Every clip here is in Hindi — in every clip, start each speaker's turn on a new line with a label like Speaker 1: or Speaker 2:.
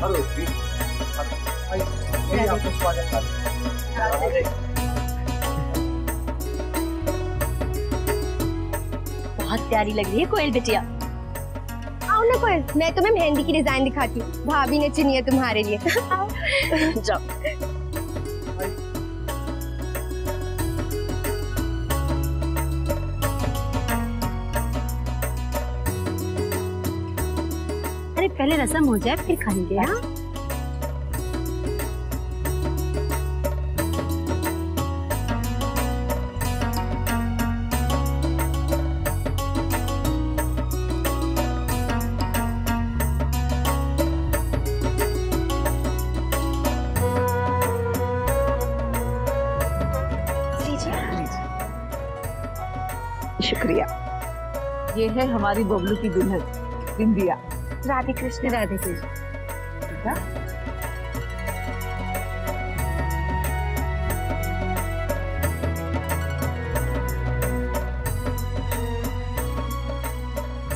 Speaker 1: बहुत प्यारी लग रही है कोयल बिटिया।
Speaker 2: आओ ना कोयल, मैं तुम्हें मेहंदी की डिजाइन दिखाती हूँ। भाभी ने चुनी है तुम्हारे लिए।
Speaker 1: जाओ। अरे पहले रस्म हो जाए फिर खाएंगे। हाँ
Speaker 3: शुक्रिया। ये है हमारी बबलू की दुल्हन बिंदिया।
Speaker 2: राधे कृष्ण।
Speaker 1: राधे कृष्ण।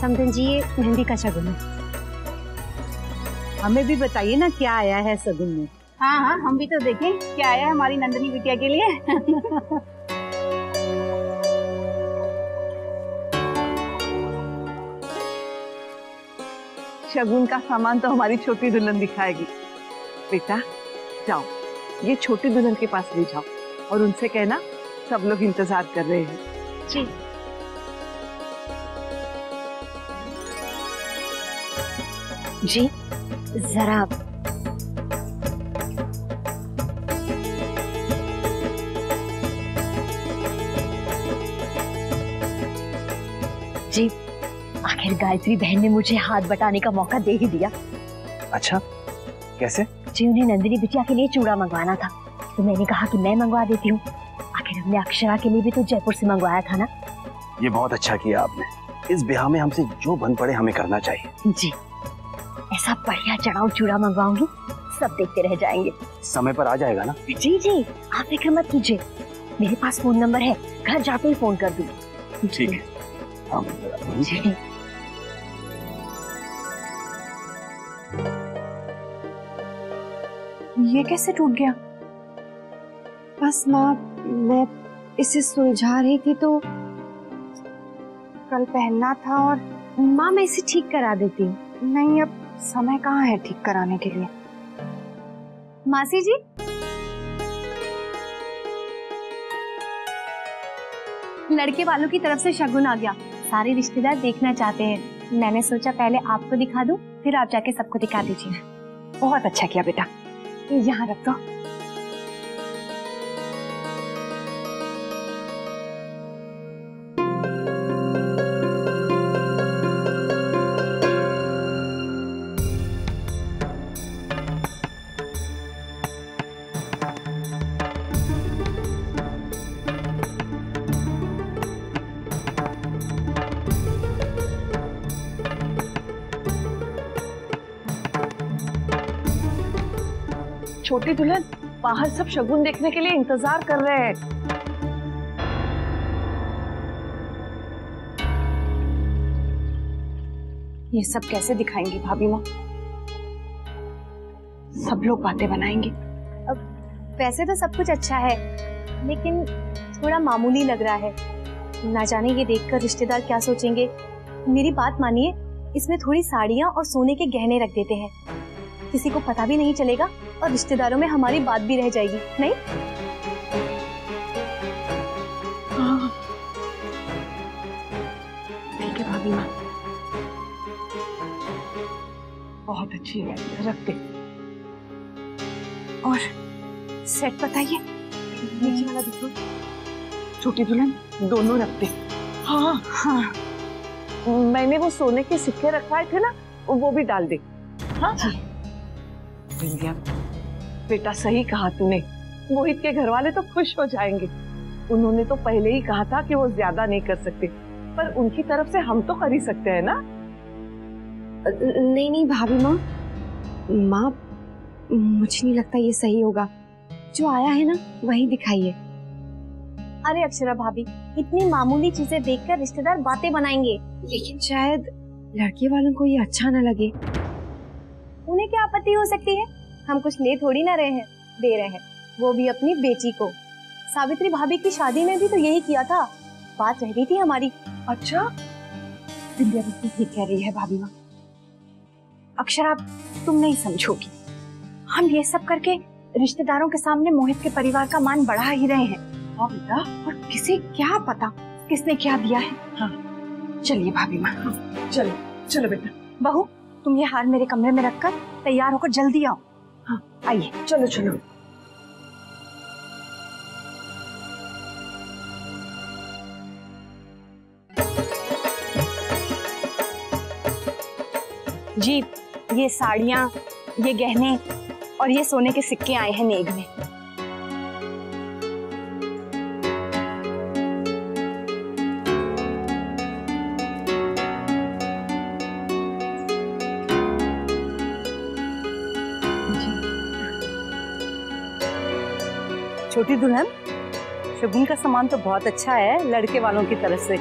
Speaker 2: समधन जी, ये मेहंदी का शगुन है।
Speaker 3: हमें भी बताइए ना क्या आया है शगुन में।
Speaker 4: हाँ हाँ, हम भी तो देखें क्या आया है हमारी नंदनी बिटिया के लिए।
Speaker 3: शगुन का सामान तो हमारी छोटी दुल्हन दिखाएगी। बेटा जाओ, ये छोटी दुल्हन के पास ले जाओ और उनसे कहना सब लोग इंतजार कर रहे हैं।
Speaker 2: जी। जी जरा
Speaker 1: जी, आखिर गायत्री बहन ने मुझे हाथ बटाने का मौका दे ही दिया।
Speaker 5: अच्छा, कैसे?
Speaker 1: जी, उन्हें नंदिनी बिटिया के लिए चूड़ा मंगवाना था, तो मैंने कहा कि मैं मंगवा देती हूँ। आखिर हमने अक्षरा के लिए भी तो जयपुर से मंगवाया था ना।
Speaker 5: ये बहुत अच्छा किया आपने। इस ब्याह में हमसे जो बन पड़े हमें करना चाहिए।
Speaker 1: जी, ऐसा बढ़िया चढ़ाऊ चूड़ा मंगवाऊंगी, सब देखते रह जाएंगे।
Speaker 5: समय पर आ जाएगा ना?
Speaker 1: जी जी, आप फिक्र मत कीजिए, मेरे पास फोन नंबर है, घर जाते ही फोन कर दूंगी।
Speaker 5: ठीक है।
Speaker 1: जी।
Speaker 2: ये कैसे टूट गया? बस माँ, मैं इसे सुलझा रही थी तो कल पहनना था। और माँ, मैं इसे ठीक करा देती हूँ। नहीं, अब समय कहाँ है ठीक कराने के लिए। मासी जी, लड़के वालों की तरफ से शगुन आ गया। सारे रिश्तेदार देखना चाहते हैं। मैंने सोचा पहले आपको दिखा दूं, फिर आप जाके सबको दिखा दीजिए। बहुत अच्छा किया बेटा, यहाँ रख दो।
Speaker 3: छोटी दुल्हन, बाहर सब शगुन देखने के लिए इंतजार कर रहे हैं।
Speaker 2: ये सब कैसे दिखाएंगी भाभी माँ? सब लोग बातें बनाएंगे। अब वैसे तो सब कुछ अच्छा है, लेकिन थोड़ा मामूली लग रहा है। ना जाने ये देखकर रिश्तेदार क्या सोचेंगे। मेरी बात मानिए, इसमें थोड़ी साड़ियाँ और सोने के गहने रख देते हैं, किसी को पता भी नहीं चलेगा और रिश्तेदारों में हमारी बात भी रह जाएगी। नहीं?
Speaker 3: हाँ, ठीक है भाभी माँ, बहुत अच्छी है, रखते।
Speaker 2: और सेट बताइए, नीचे वाला देखो।
Speaker 3: छोटी दुल्हन दोनों रखते। हाँ हाँ, मैंने वो सोने के सिक्के रखवाए थे ना, वो भी डाल दे। हाँ बिंदिया, बेटा सही कहा तूने। मोहित के घर वाले तो खुश हो जाएंगे। उन्होंने तो पहले ही कहा था कि वो ज्यादा नहीं कर सकते, पर उनकी तरफ से हम तो कर ही सकते हैं ना।
Speaker 2: नहीं नहीं भाभी माँ, मुझे नहीं लगता ये सही होगा। जो आया है ना वही दिखाइए। अरे अक्षरा भाभी, इतनी मामूली चीजें देखकर रिश्तेदार बातें बनाएंगे। लेकिन शायद लड़के वालों को ये अच्छा ना लगे। उन्हें क्या आपत्ति हो सकती है? हम कुछ ले थोड़ी ना रहे हैं, दे रहे हैं, वो भी अपनी बेटी को। सावित्री भाभी की शादी में भी तो यही किया था, बात रह गई थी हमारी।
Speaker 3: अच्छा,
Speaker 4: विंध्या बिल्कुल ठीक कह रही है भाभी माँ। अक्षरा, तुम नहीं समझोगी, हम ये सब करके रिश्तेदारों के सामने मोहित के परिवार का मान बढ़ा ही रहे हैं।
Speaker 3: हाँ बेटा,
Speaker 4: और किसे क्या पता किसने क्या दिया है। हाँ, चलिए भाभी माँ।
Speaker 3: चलो चलो बेटा।
Speaker 4: बहू, तुम ये हार मेरे कमरे में रखकर तैयार होकर जल्दी आओ। हाँ आइए।
Speaker 3: चलो चलो।
Speaker 4: जी, ये साड़ियाँ, ये गहने और ये सोने के सिक्के आए हैं नेग में।
Speaker 6: छोटी दुल्हन, शगुन का सामान तो बहुत अच्छा है लड़के वालों की तरफ से।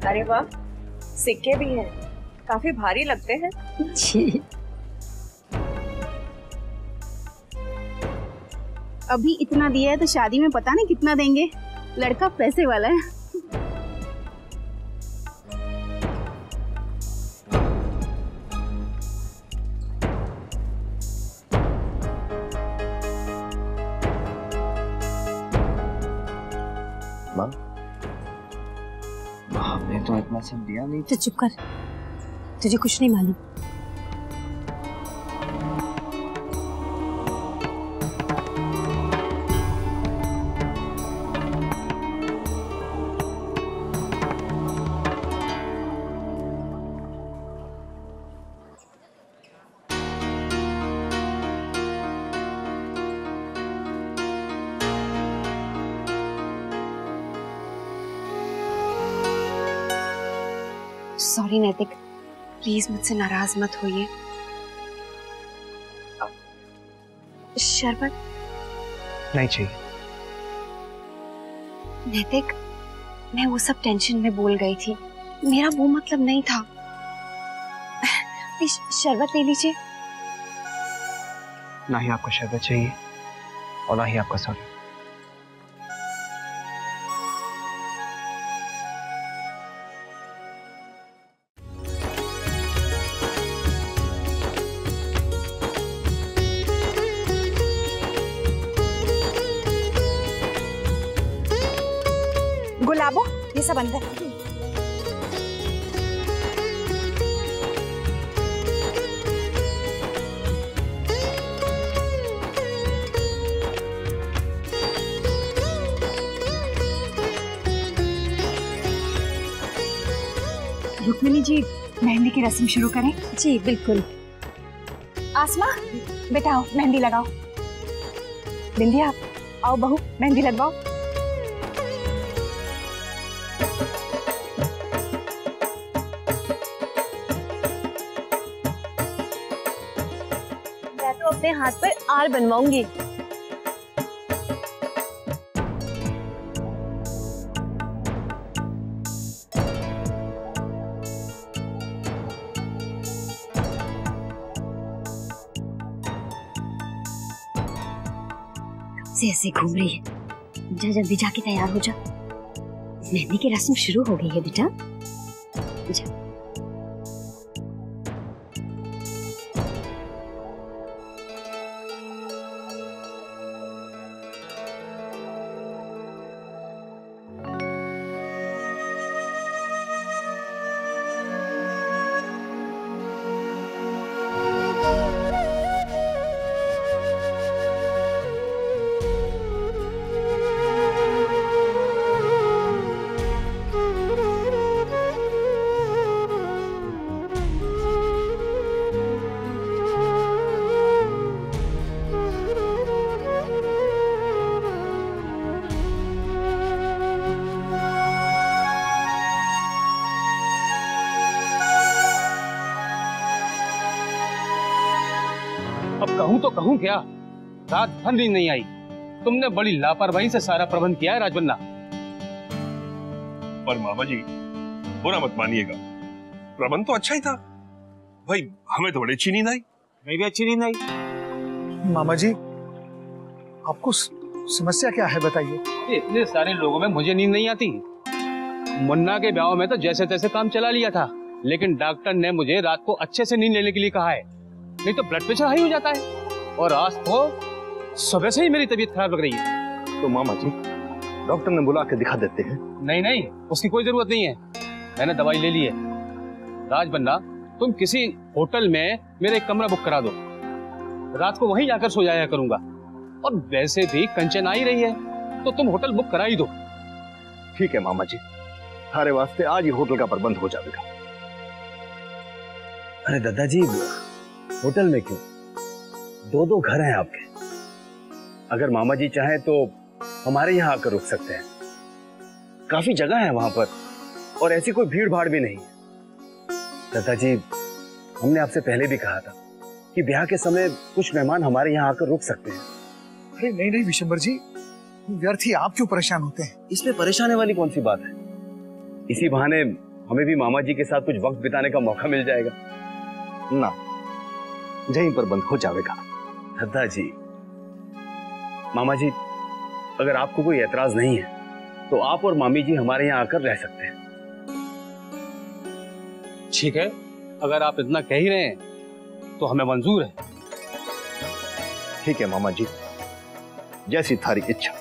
Speaker 3: अरे वाह, सिक्के भी हैं, काफी भारी लगते हैं।
Speaker 6: जी।
Speaker 4: अभी इतना दिया है तो शादी में पता नहीं कितना देंगे। लड़का पैसे वाला है।
Speaker 5: हमने तो इतना सब दिया नहीं।
Speaker 1: तो चुप कर, तुझे कुछ नहीं मालूम।
Speaker 2: सॉरी नैतिक, प्लीज मुझसे नाराज मत होइए। शरबत
Speaker 5: नहीं चाहिए।
Speaker 2: नैतिक, मैं वो सब टेंशन में बोल गई थी, मेरा वो मतलब नहीं था। प्लीज शरबत ले लीजिए।
Speaker 5: ना ही आपको शरबत चाहिए और ना ही आपका सॉरी।
Speaker 4: गुलाबो, ये सब अंदर। रुक्मिणी जी, मेहंदी की रस्म शुरू करें?
Speaker 1: जी बिल्कुल।
Speaker 4: आसमा, बेटा आओ, मेहंदी लगाओ। बिंदिया, आओ बहू, मेहंदी लगवाओ।
Speaker 2: मैं तो अपने हाथ पर आर बनवाऊंगी।
Speaker 1: से ऐसे घूम रही है, जा जल्दी जाके तैयार हो जा, मेहंदी की रस्म शुरू हो गई है बेटा। जा।
Speaker 7: अब कहूँ तो कहूँ क्या, रात भर नींद नहीं आई। तुमने बड़ी लापरवाही से सारा प्रबंध किया है राजबन्ना।
Speaker 8: पर मामा जी बुरा मत मानिएगा, प्रबंध तो अच्छा ही था भाई, हमें तो बड़ी अच्छी नींद आई।
Speaker 7: मैं भी अच्छी नींद आई।
Speaker 9: मामा जी आपको समस्या क्या है बताइए?
Speaker 7: इतने सारे लोगों में मुझे नींद नहीं आती। मुन्ना के ब्याह में तो जैसे तैसे काम चला लिया था, लेकिन डॉक्टर ने मुझे रात को अच्छे से नींद लेने के लिए कहा है, नहीं तो ब्लड प्रेशर हाई हो जाता है। और आज तो सुबह से ही मेरी तबीयत खराब लग रही है।
Speaker 5: तो मामा जी डॉक्टर ने बुला के दिखा देते हैं।
Speaker 7: नहीं नहीं, उसकी कोई जरूरत नहीं है, मैंने दवाई ले ली है। राजबन्ना, तुम किसी होटल में मेरा एक कमरा बुक करा दो, रात को वहीं जाकर सो जाया करूंगा। और वैसे भी कंचन आ ही रही है, तो तुम होटल बुक करा ही दो।
Speaker 5: ठीक है मामा जी, थारे वास्ते आज ही होटल का प्रबंध हो जाएगा। अरे दादाजी, होटल में क्यों, दो दो घर हैं आपके। अगर मामा जी चाहें तो हमारे यहाँ आकर रुक सकते हैं, काफी जगह है वहां पर और ऐसी कोई भीड़ भाड़ भी नहीं है। दादाजी, हमने आपसे पहले भी कहा था कि ब्याह के समय कुछ मेहमान हमारे यहाँ आकर रुक सकते हैं।
Speaker 9: अरे नहीं नहीं विशंबर जी, व्यर्थ ही आप क्यों परेशान होते हैं?
Speaker 5: इसमें परेशानी वाली कौन सी बात है, इसी बहाने हमें भी मामा जी के साथ कुछ वक्त बिताने का मौका मिल जाएगा ना। यहीं पर बंद हो जाएगा। दादाजी, मामा जी, अगर आपको कोई एतराज नहीं है तो आप और मामी जी हमारे यहाँ आकर रह सकते हैं।
Speaker 7: ठीक है, अगर आप इतना कह ही रहे हैं तो हमें मंजूर है।
Speaker 5: ठीक है मामा जी, जैसी थारी इच्छा।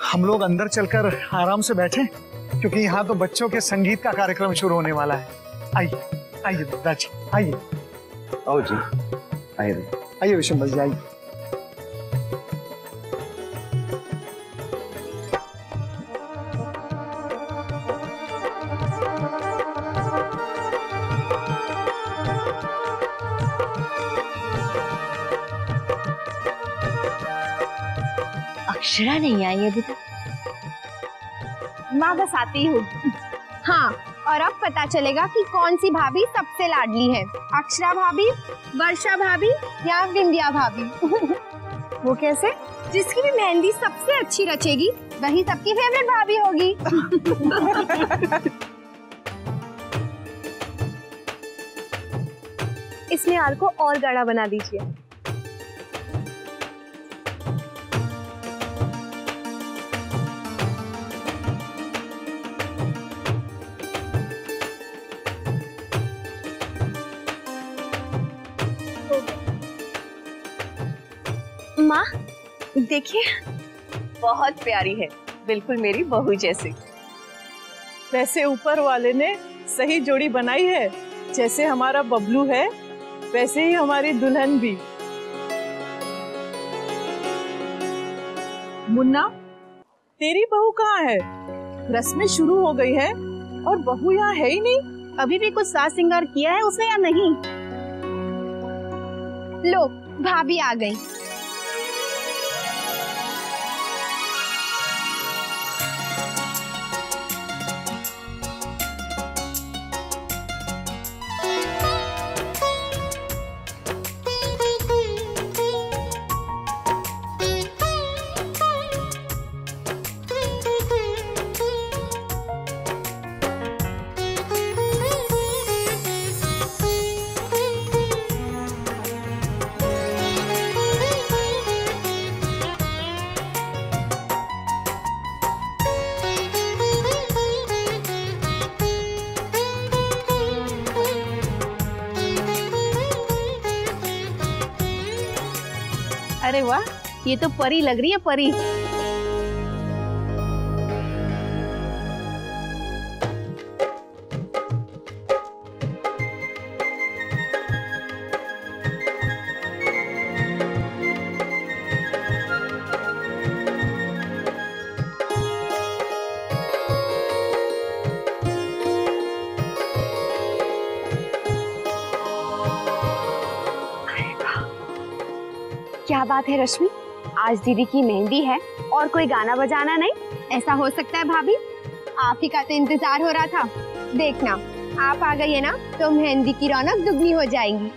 Speaker 9: हम लोग अंदर चलकर आराम से बैठे, क्योंकि यहाँ तो बच्चों के संगीत का कार्यक्रम शुरू होने वाला है। आइए आइए दादाजी, आइए।
Speaker 5: आओ जी, आइए
Speaker 9: आइए विशंबर जी, आइए।
Speaker 1: अक्षरा नहीं आई अभी तक।
Speaker 2: माँ बस आती हूँ। हाँ, और अब पता चलेगा कि कौन सी भाभी सबसे लाडली है, अक्षरा भाभी, वर्षा भाभी या विंध्या भाभी। वो कैसे? जिसकी भी मेहंदी सबसे अच्छी रचेगी वही सबकी फेवरेट भाभी होगी। इसमें हार को और गाढ़ा बना दीजिए। माँ देखिए,
Speaker 3: बहुत प्यारी है, बिल्कुल मेरी बहू जैसी।
Speaker 10: वैसे ऊपर वाले ने सही जोड़ी बनाई है, जैसे हमारा बबलू है वैसे ही हमारी दुल्हन भी। मुन्ना, तेरी बहू कहाँ है? रस्में शुरू हो गई है और बहू यहाँ है ही नहीं।
Speaker 2: अभी भी कुछ साज सिंगार किया है उसने या नहीं? लो, भाभी आ गई। अरे वाह, ये तो परी लग रही है, परी। क्या बात है रश्मि, आज दीदी की मेहंदी है और कोई गाना बजाना नहीं? ऐसा हो सकता है भाभी? आप ही का तो इंतजार हो रहा था। देखना, आप आ गई है ना तो मेहंदी की रौनक दुगनी हो जाएगी।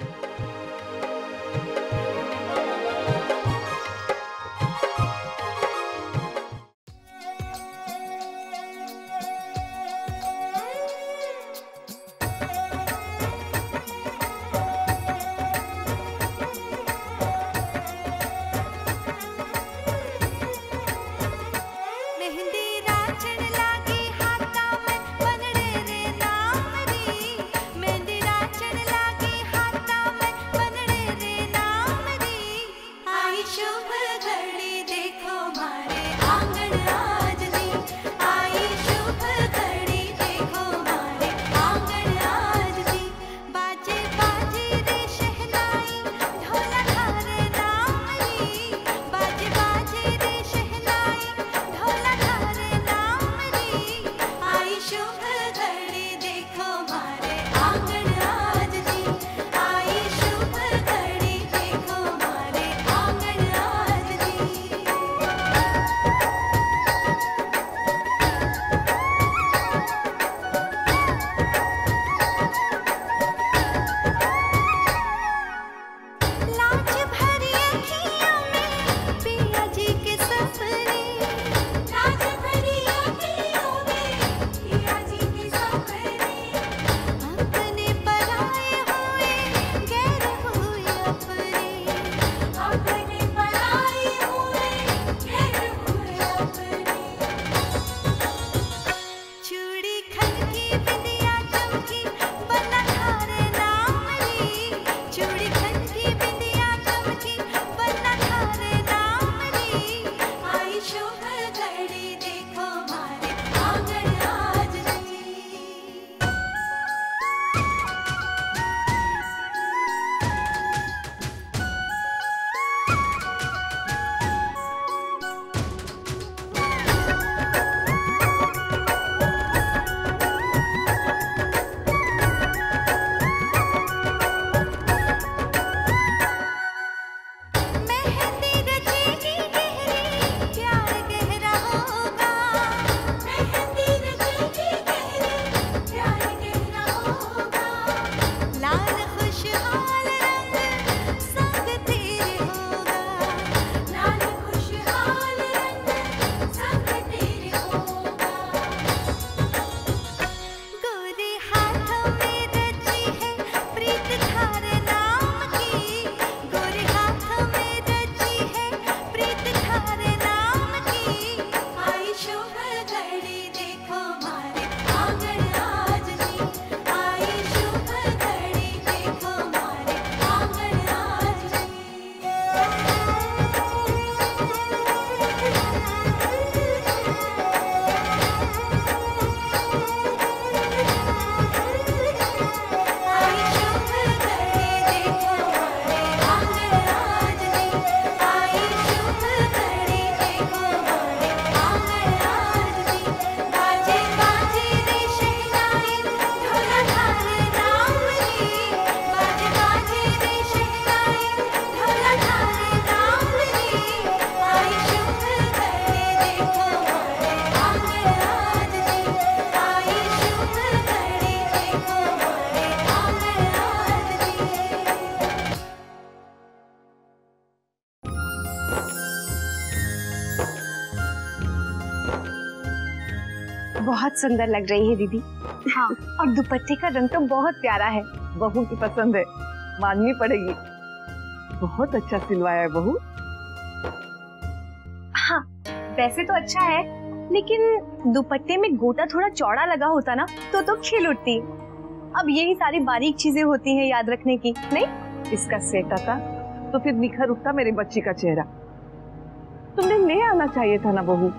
Speaker 2: बहुत सुंदर लग रही है दीदी। हाँ, और दुपट्टे का रंग तो बहुत प्यारा है।
Speaker 3: बहू की पसंद है, माननी पड़ेगी। बहुत अच्छा सिलवाया है बहू।
Speaker 2: हाँ, वैसे तो अच्छा है, लेकिन दुपट्टे में गोटा थोड़ा चौड़ा लगा होता ना तो खिल उठती। अब यही सारी बारीक चीजें होती हैं याद रखने की, नहीं?
Speaker 3: इसका सेट आता तो फिर निखर उठता मेरी बच्ची का चेहरा। तुमने ले आना चाहिए था ना बहू।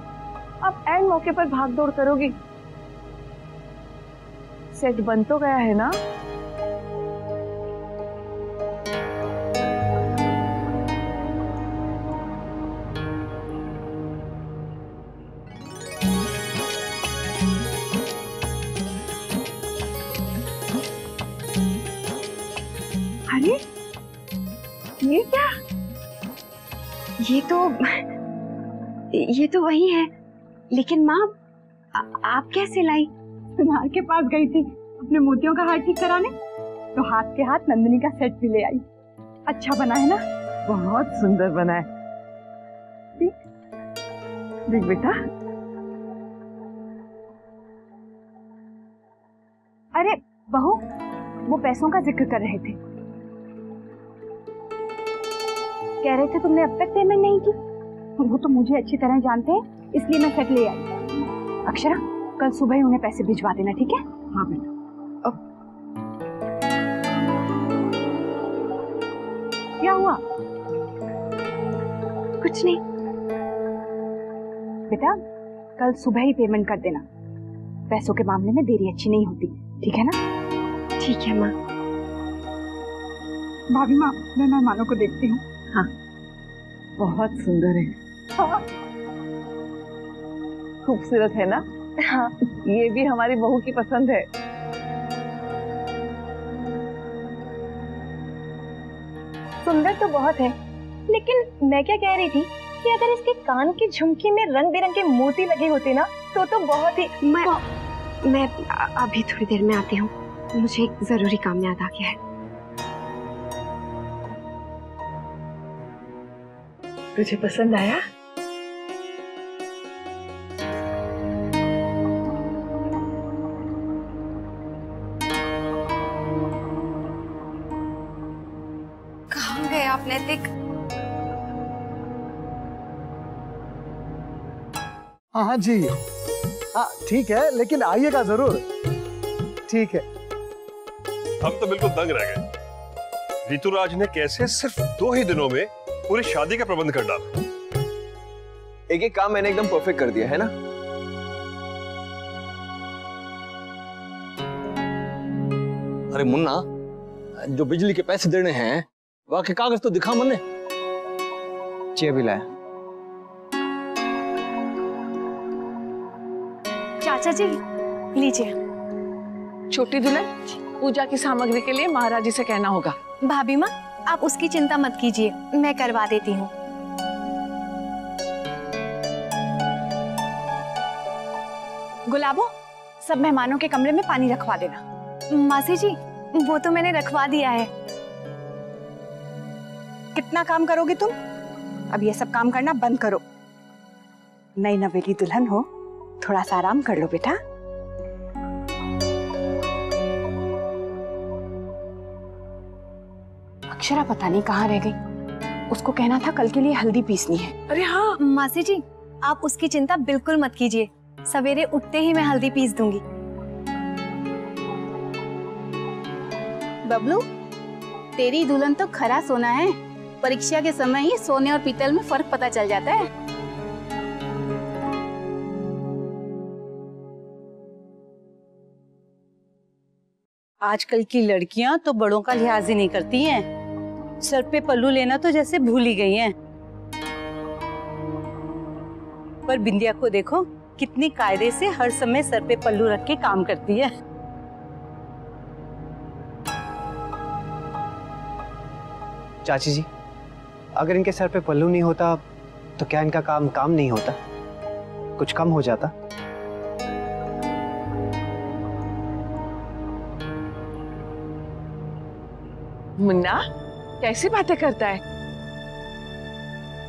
Speaker 3: अब ऐन मौके पर भाग दौड़ करोगी। सेट बन तो गया है ना? अरे ये क्या?
Speaker 2: ये तो वही है, लेकिन माँ आप कैसे लाई?
Speaker 4: सुनार के पास गई थी अपने मोतियों का हार ठीक कराने, तो हाथ के हाथ नंदिनी का सेट भी ले आई। अच्छा बना है ना?
Speaker 3: बहुत सुंदर बना है। देख देख बेटा।
Speaker 4: अरे बहू, वो पैसों का जिक्र कर रहे थे। कह रहे थे तुमने अब तक पेमेंट नहीं की। वो तो मुझे अच्छी तरह जानते हैं, इसलिए मैं सेट ले आई। अक्षरा, कल सुबह ही उन्हें पैसे भिजवा देना, ठीक है?
Speaker 3: हाँ बेटा।
Speaker 4: क्या हुआ? कुछ नहीं बेटा, कल सुबह ही पेमेंट कर देना। पैसों के मामले में देरी अच्छी नहीं होती, ठीक है ना?
Speaker 1: ठीक है माँ।
Speaker 4: भाभी माँ, मैं मेहमानों को देखती हूँ।
Speaker 3: हाँ, बहुत सुंदर है।
Speaker 4: हाँ।
Speaker 3: खूबसूरत है ना?
Speaker 1: हाँ।
Speaker 3: ये भी हमारी बहू की पसंद है।
Speaker 1: सुंदर तो बहुत है, लेकिन मैं क्या कह रही थी कि अगर इसके कान की झुमकी में रंग बिरंगे मोती लगे होते ना तो बहुत ही। मैं अभी थोड़ी देर में आती हूँ, मुझे एक जरूरी काम याद आ गया है।
Speaker 3: तुझे पसंद आया?
Speaker 2: कहाँ गए आप नैतिक?
Speaker 9: हाँ हाँ जी, हाँ ठीक है, लेकिन आइएगा जरूर। ठीक है।
Speaker 8: हम तो बिल्कुल दंग रह गए। ऋतुराज ने कैसे सिर्फ 2 ही दिनों में पूरी शादी का प्रबंध कर डाला।
Speaker 11: एक एक काम मैंने एकदम परफेक्ट कर दिया है ना।
Speaker 12: अरे मुन्ना, जो बिजली के पैसे देने हैं वहां के कागज तो दिखा मन्ने।
Speaker 11: जी अभी लाया।
Speaker 2: चाचा जी लीजिए।
Speaker 3: छोटी दुल्हन, पूजा की सामग्री के लिए महाराज जी से कहना होगा।
Speaker 2: भाभी माँ, आप उसकी चिंता मत कीजिए, मैं करवा देती हूँ।
Speaker 4: गुलाबो, सब मेहमानों के कमरे में पानी रखवा देना।
Speaker 2: मासी जी, वो तो मैंने रखवा दिया है।
Speaker 4: कितना काम करोगे तुम? अब ये सब काम करना बंद करो। नई नवेली दुल्हन हो, थोड़ा सा आराम कर लो बेटा। अक्षरा पता नहीं कहाँ रह गई। उसको कहना था कल के लिए हल्दी पीसनी है।
Speaker 2: अरे हाँ मासी जी, आप उसकी चिंता बिल्कुल मत कीजिए, सवेरे उठते ही मैं हल्दी पीस दूंगी।
Speaker 13: बबलू, तेरी दुल्हन तो खरा सोना है। परीक्षा के समय ही सोने और पीतल में फर्क पता चल जाता है।
Speaker 6: आजकल की लड़कियां तो बड़ों का लिहाज ही नहीं करती हैं। सर पे पल्लू लेना तो जैसे भूल ही गई हैं। पर बिंदिया को देखो, कितनी कायदे से हर समय सर पे पल्लू रख के काम करती है।
Speaker 11: चाची जी, अगर इनके सर पे पल्लू नहीं होता तो क्या इनका काम नहीं होता? कुछ कम हो जाता?
Speaker 3: मुन्ना, कैसी बातें करता है?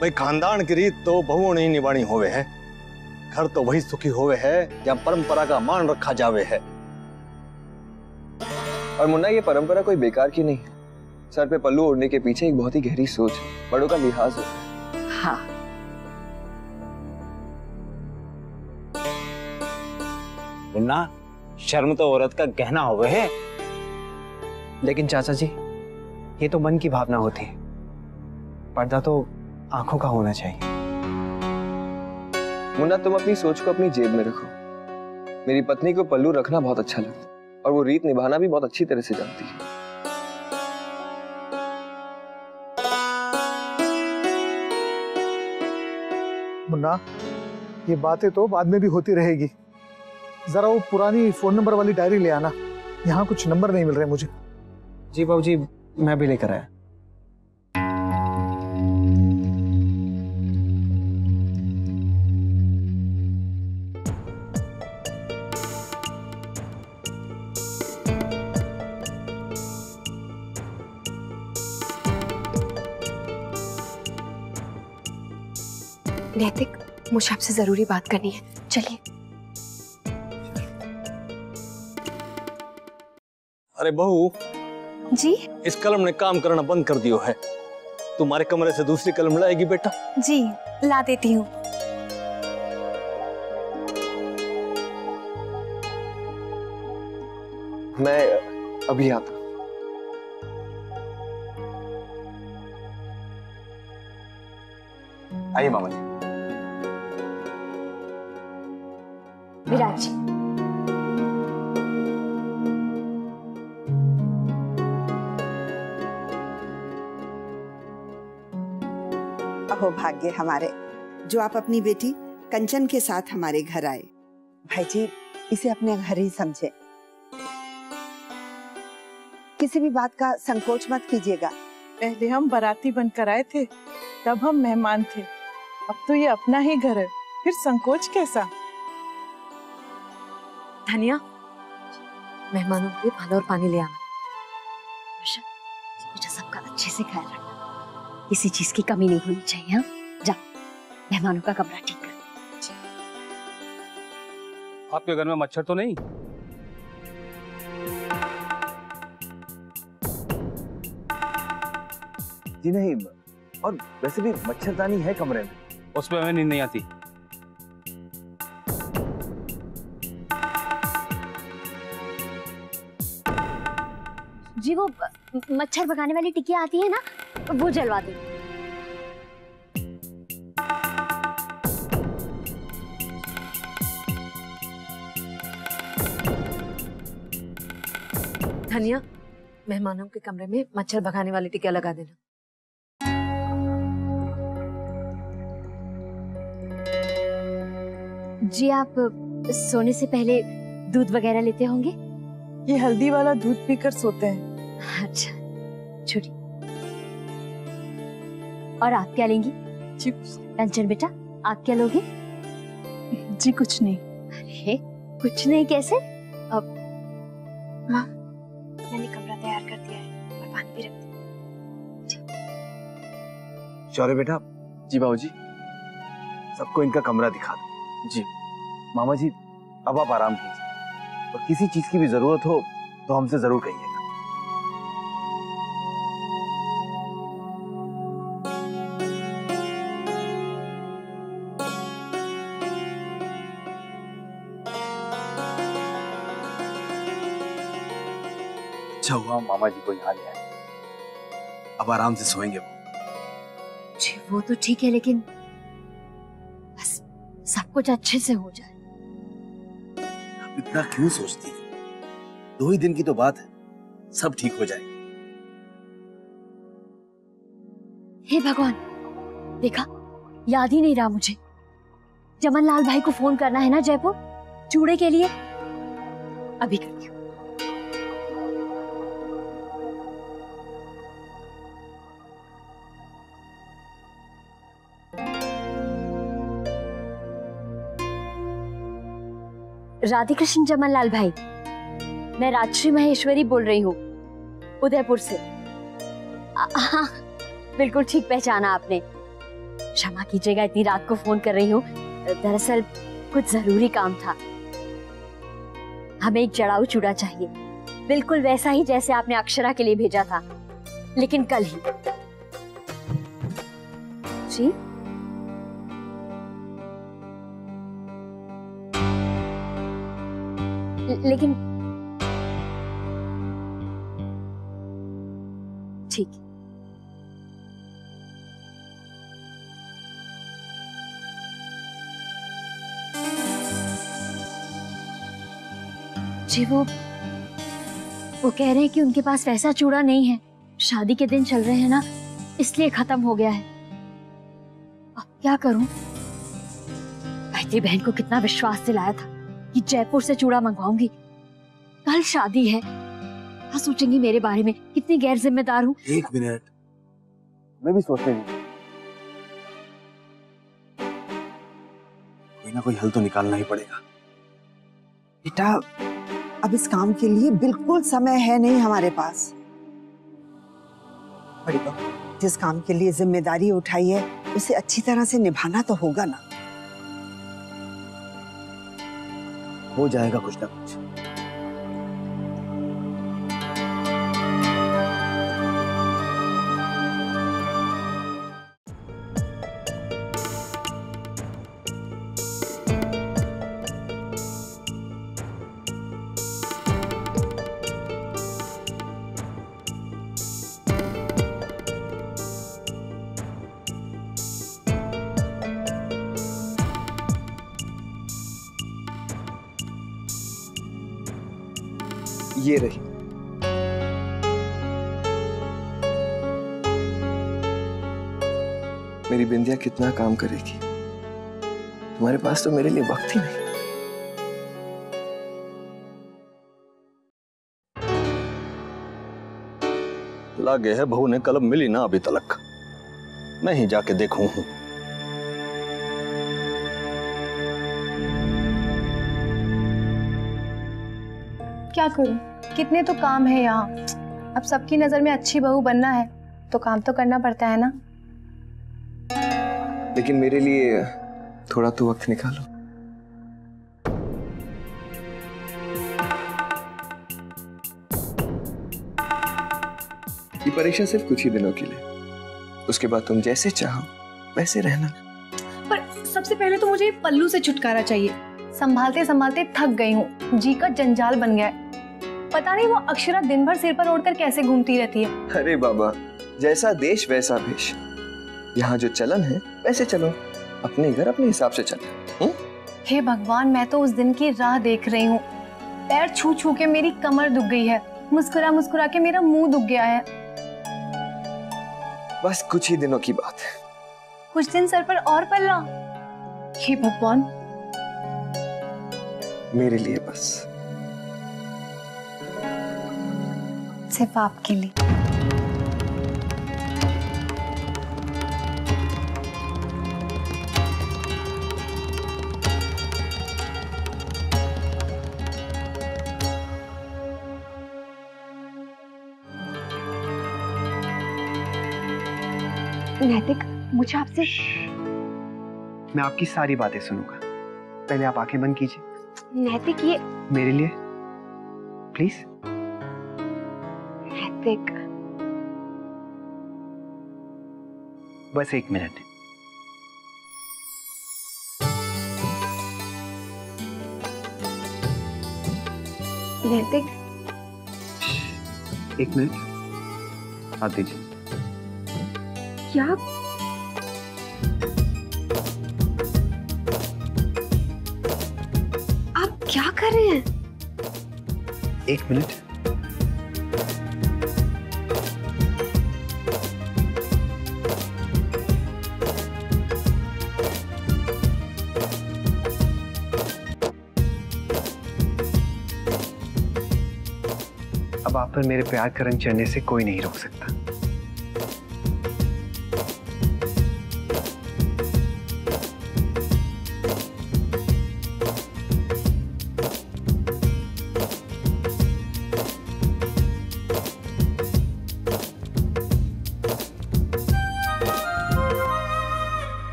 Speaker 12: भाई, खानदान की रीत तो बहुओं ने ही निभानी होवे है। घर तो वही सुखी होवे है जहाँ परंपरा का मान रखा जावे है।
Speaker 11: और मुन्ना, ये परंपरा कोई बेकार की नहीं है। सर पे पल्लू ओढ़ने के पीछे एक बहुत ही गहरी सोच, बड़ों का लिहाज है।
Speaker 3: हाँ।
Speaker 5: मुन्ना, शर्म तो औरत का गहना होवे है।
Speaker 11: लेकिन चाचा जी, ये तो मन की भावना होती है। पर्दा तो आंखों का होना चाहिए। मुन्ना, तुम अपनी सोच को अपनी जेब में रखो। मेरी पत्नी को पल्लू रखना बहुत अच्छा लगता है और वो रीत निभाना भी बहुत अच्छी तरह से जानती है।
Speaker 9: मुन्ना, ये बातें तो बाद में भी होती रहेगी। जरा वो पुरानी फोन नंबर वाली डायरी ले आना, यहाँ कुछ नंबर नहीं मिल रहे मुझे।
Speaker 11: जी बाबूजी, मैं भी लेकर आया।
Speaker 1: नैतिक, मुझे आपसे जरूरी बात करनी है, चलिए।
Speaker 12: अरे बहू
Speaker 2: जी।
Speaker 12: इस कलम ने काम करना बंद कर दियो है। तुम्हारे कमरे से दूसरी कलम लाएगी बेटा?
Speaker 2: जी ला देती हूँ।
Speaker 11: मैं अभी आता।
Speaker 5: आइए मामा जी।
Speaker 2: विराज जी,
Speaker 14: अहो भाग्य हमारे, जो आप अपनी बेटी कंचन के साथ हमारे घर आए। भाई जी, इसे अपने घर ही समझे, किसी भी बात का संकोच मत कीजिएगा।
Speaker 10: पहले हम बाराती बनकर आए थे, तब हम मेहमान थे, अब तो ये अपना ही घर है, फिर संकोच कैसा।
Speaker 1: धनिया, मेहमानों के लिए फल और पानी ले आना।
Speaker 2: बेटा सबका अच्छे से ख्याल रखना, किसी चीज की कमी नहीं होनी चाहिए। हाँ, जा मेहमानों का कमरा ठीक कर।
Speaker 7: आपके घर में मच्छर तो नहीं?
Speaker 5: जी नहीं, और वैसे भी मच्छरदानी है कमरे में।
Speaker 7: उसमें हमें नींद नहीं आती।
Speaker 2: जी वो मच्छर भगाने वाली टिकिया आती है ना, वो जलवा दो।
Speaker 1: धनिया, मेहमानों के कमरे में मच्छर भगाने वाली टिकिया लगा देना।
Speaker 2: जी आप सोने से पहले दूध वगैरह लेते होंगे?
Speaker 10: ये हल्दी वाला दूध पीकर सोते हैं।
Speaker 2: अच्छा, छोटी। और आप क्या लेंगी?
Speaker 10: जी
Speaker 2: कंचन बेटा, आप क्या लोगे?
Speaker 10: जी कुछ नहीं।
Speaker 2: अरे कुछ नहीं कैसे? अब
Speaker 1: माँ, मैंने कमरा तैयार कर दिया है और पानी भी रख दिया।
Speaker 5: शौर्य बेटा। जी बाबूजी। सबको इनका कमरा दिखा दो। जी मामा जी, अब आप आराम कीजिए, और किसी चीज की भी जरूरत हो तो हमसे जरूर कहिएगा। अच्छा हुआ मामा जी को यहाँ ले आए, अब आराम से सोएंगे वो।
Speaker 2: जी वो तो ठीक है, लेकिन बस सब कुछ अच्छे से हो जाए।
Speaker 5: इतना क्यों सोचती है? 2 ही दिन की तो बात है, सब ठीक हो जाएगा।
Speaker 2: हे भगवान, देखा, याद ही नहीं रहा मुझे। जमन लाल भाई को फोन करना है ना जयपुर चूड़े के लिए, अभी करती हूँ। राधे कृष्ण जमन लाल भाई, मैं राजश्री महेश्वरी बोल रही हूँ उदयपुर से। हाँ बिल्कुल ठीक पहचाना आपने। क्षमा कीजिएगा इतनी रात को फोन कर रही हूँ, दरअसल कुछ जरूरी काम था। हमें एक जड़ाऊ चूड़ा चाहिए, बिल्कुल वैसा ही जैसे आपने अक्षरा के लिए भेजा था, लेकिन कल ही। जी लेकिन ठीक है। जी वो कह रहे हैं कि उनके पास वैसा चूड़ा नहीं है, शादी के दिन चल रहे हैं ना, इसलिए खत्म हो गया है। अब क्या करूं? गायत्री बहन को कितना विश्वास दिलाया था कि जयपुर से चूड़ा मंगवाऊंगी, कल शादी है। क्या सोचेंगी मेरे बारे में, कितनी गैर जिम्मेदार हूँ।
Speaker 5: 1 मिनट, मैं भी सोचने नहीं। कोई ना कोई हल तो निकालना ही पड़ेगा।
Speaker 14: बेटा, अब इस काम के लिए बिल्कुल समय है नहीं हमारे पास। बड़ी बहू, जिस काम के लिए जिम्मेदारी उठाई है उसे अच्छी तरह से निभाना तो होगा ना।
Speaker 5: हो जाएगा कुछ ना कुछ।
Speaker 15: ये रही। मेरी बिंदिया कितना काम करेगी, तुम्हारे पास तो मेरे लिए वक्त ही नहीं।
Speaker 12: लागे है बहू ने कलम मिली ना अभी तलक, मैं ही जाके देखूं हूं।
Speaker 2: क्या करूं, कितने तो काम है यहाँ। अब सबकी नजर में अच्छी बहू बनना है तो काम तो करना पड़ता है ना।
Speaker 15: लेकिन मेरे लिए थोड़ा तो वक्त निकालो। ये परीक्षा सिर्फ कुछ ही दिनों के लिए, उसके बाद तुम जैसे चाहो वैसे रहना।
Speaker 2: पर सबसे पहले तो मुझे पल्लू से छुटकारा चाहिए। संभालते संभालते थक गई हूँ, जी का जंजाल बन गया है। पता नहीं वो अक्षरा दिन भर सिर पर ओढ़कर कैसे घूमती रहती है।
Speaker 15: अरे बाबा, जैसा देश वैसा भेष। यहाँ जो चलन है वैसे चलो, अपने घर अपने हिसाब से चलो।
Speaker 2: हे भगवान, मैं तो उस दिन की राह देख रही हूँ। पैर छू छू के मेरी कमर दुख गई है, मुस्कुरा मुस्कुरा के मेरा मुंह दुख गया है।
Speaker 15: बस कुछ ही दिनों की बात है।
Speaker 2: कुछ दिन सर पर और पल्ला। हे भगवान,
Speaker 15: मेरे लिए बस,
Speaker 2: सिर्फ आपके लिए।
Speaker 4: नैतिक, मुझे आपसे।
Speaker 11: मैं आपकी सारी बातें सुनूंगा, पहले आप आंखें बंद कीजिए।
Speaker 4: नैतिक, ये
Speaker 11: मेरे लिए प्लीज।
Speaker 4: नैतिक,
Speaker 11: बस 1 मिनट।
Speaker 4: नैतिक,
Speaker 11: 1 मिनट, हाथ दीजिए।
Speaker 4: क्या आप क्या कर रहे हैं?
Speaker 11: 1 मिनट। अब आप पर मेरे प्यार का रंग चढ़ने से कोई नहीं रोक सकता।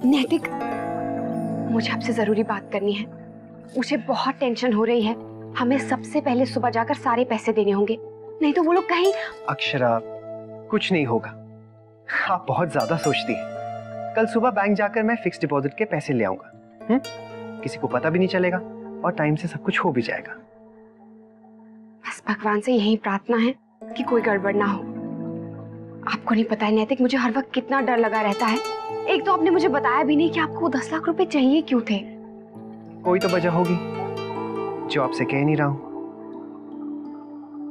Speaker 4: नैतिक, मुझे आपसे जरूरी बात करनी है। मुझे बहुत टेंशन हो रही है। हमें सबसे पहले सुबह जाकर सारे पैसे देने होंगे, नहीं तो वो लोग कहीं।
Speaker 11: अक्षरा, कुछ नहीं होगा, आप बहुत ज्यादा सोचती हैं। कल सुबह बैंक जाकर मैं फिक्स डिपॉजिट के पैसे ले आऊंगा। किसी को पता भी नहीं चलेगा और टाइम से सब कुछ हो भी जाएगा।
Speaker 4: बस भगवान से यही प्रार्थना है कि कोई गड़बड़ ना हो। आपको नहीं पता है नैतिक, मुझे हर वक्त कितना डर लगा रहता है। एक तो आपने मुझे बताया भी नहीं कि आपको 10 लाख रुपए चाहिए क्यों थे।
Speaker 11: कोई तो वजह होगी जो आपसे कह नहीं रहा हूं।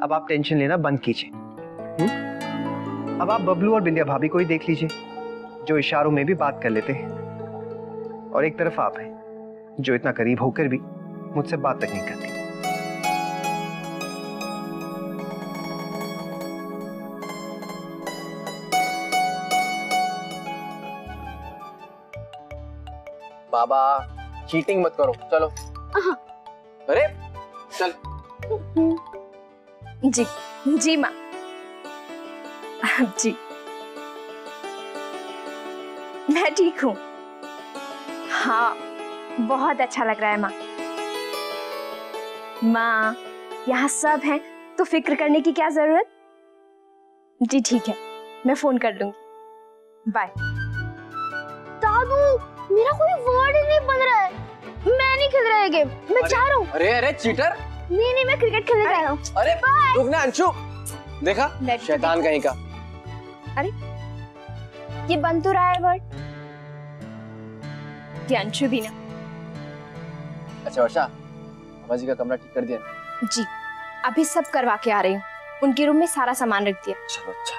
Speaker 11: अब आप टेंशन लेना बंद कीजिए। अब आप बबलू और बिंदिया भाभी को ही देख लीजिए, जो इशारों में भी बात कर लेते हैं। और एक तरफ आप हैं जो इतना करीब होकर भी मुझसे बात तक नहीं करती।
Speaker 15: बाबा, चीटिंग मत करो, चलो। अरे चल।
Speaker 1: जी जी माँ जी, मैं ठीक हूँ। हाँ, बहुत अच्छा लग रहा है माँ। माँ, यहाँ सब हैं तो फिक्र करने की क्या जरूरत। जी ठीक है, मैं फोन कर लूंगी। बाय।
Speaker 16: दादू, मेरा कोई वर्ड ही नहीं बन रहा है। मैं नहीं खेल रहा है गेम, मैं जा रहा हूँ।
Speaker 15: अरे अरे चीटर।
Speaker 16: नहीं, मैं क्रिकेट खेलने जा रहा हूँ।
Speaker 15: अरे रुक ना अंशु, देखा शैतान कहीं का।
Speaker 16: अरे ये बन तो रहा है वर्ड।
Speaker 1: ये अंशु भी ना।
Speaker 15: अच्छा वर्षा,
Speaker 17: मामा जी का कमरा ठीक कर दिया ना?
Speaker 4: जी, अभी सब करवा के आ रही हूँ। उनके रूम में सारा सामान रख दिया।
Speaker 17: चलो अच्छा।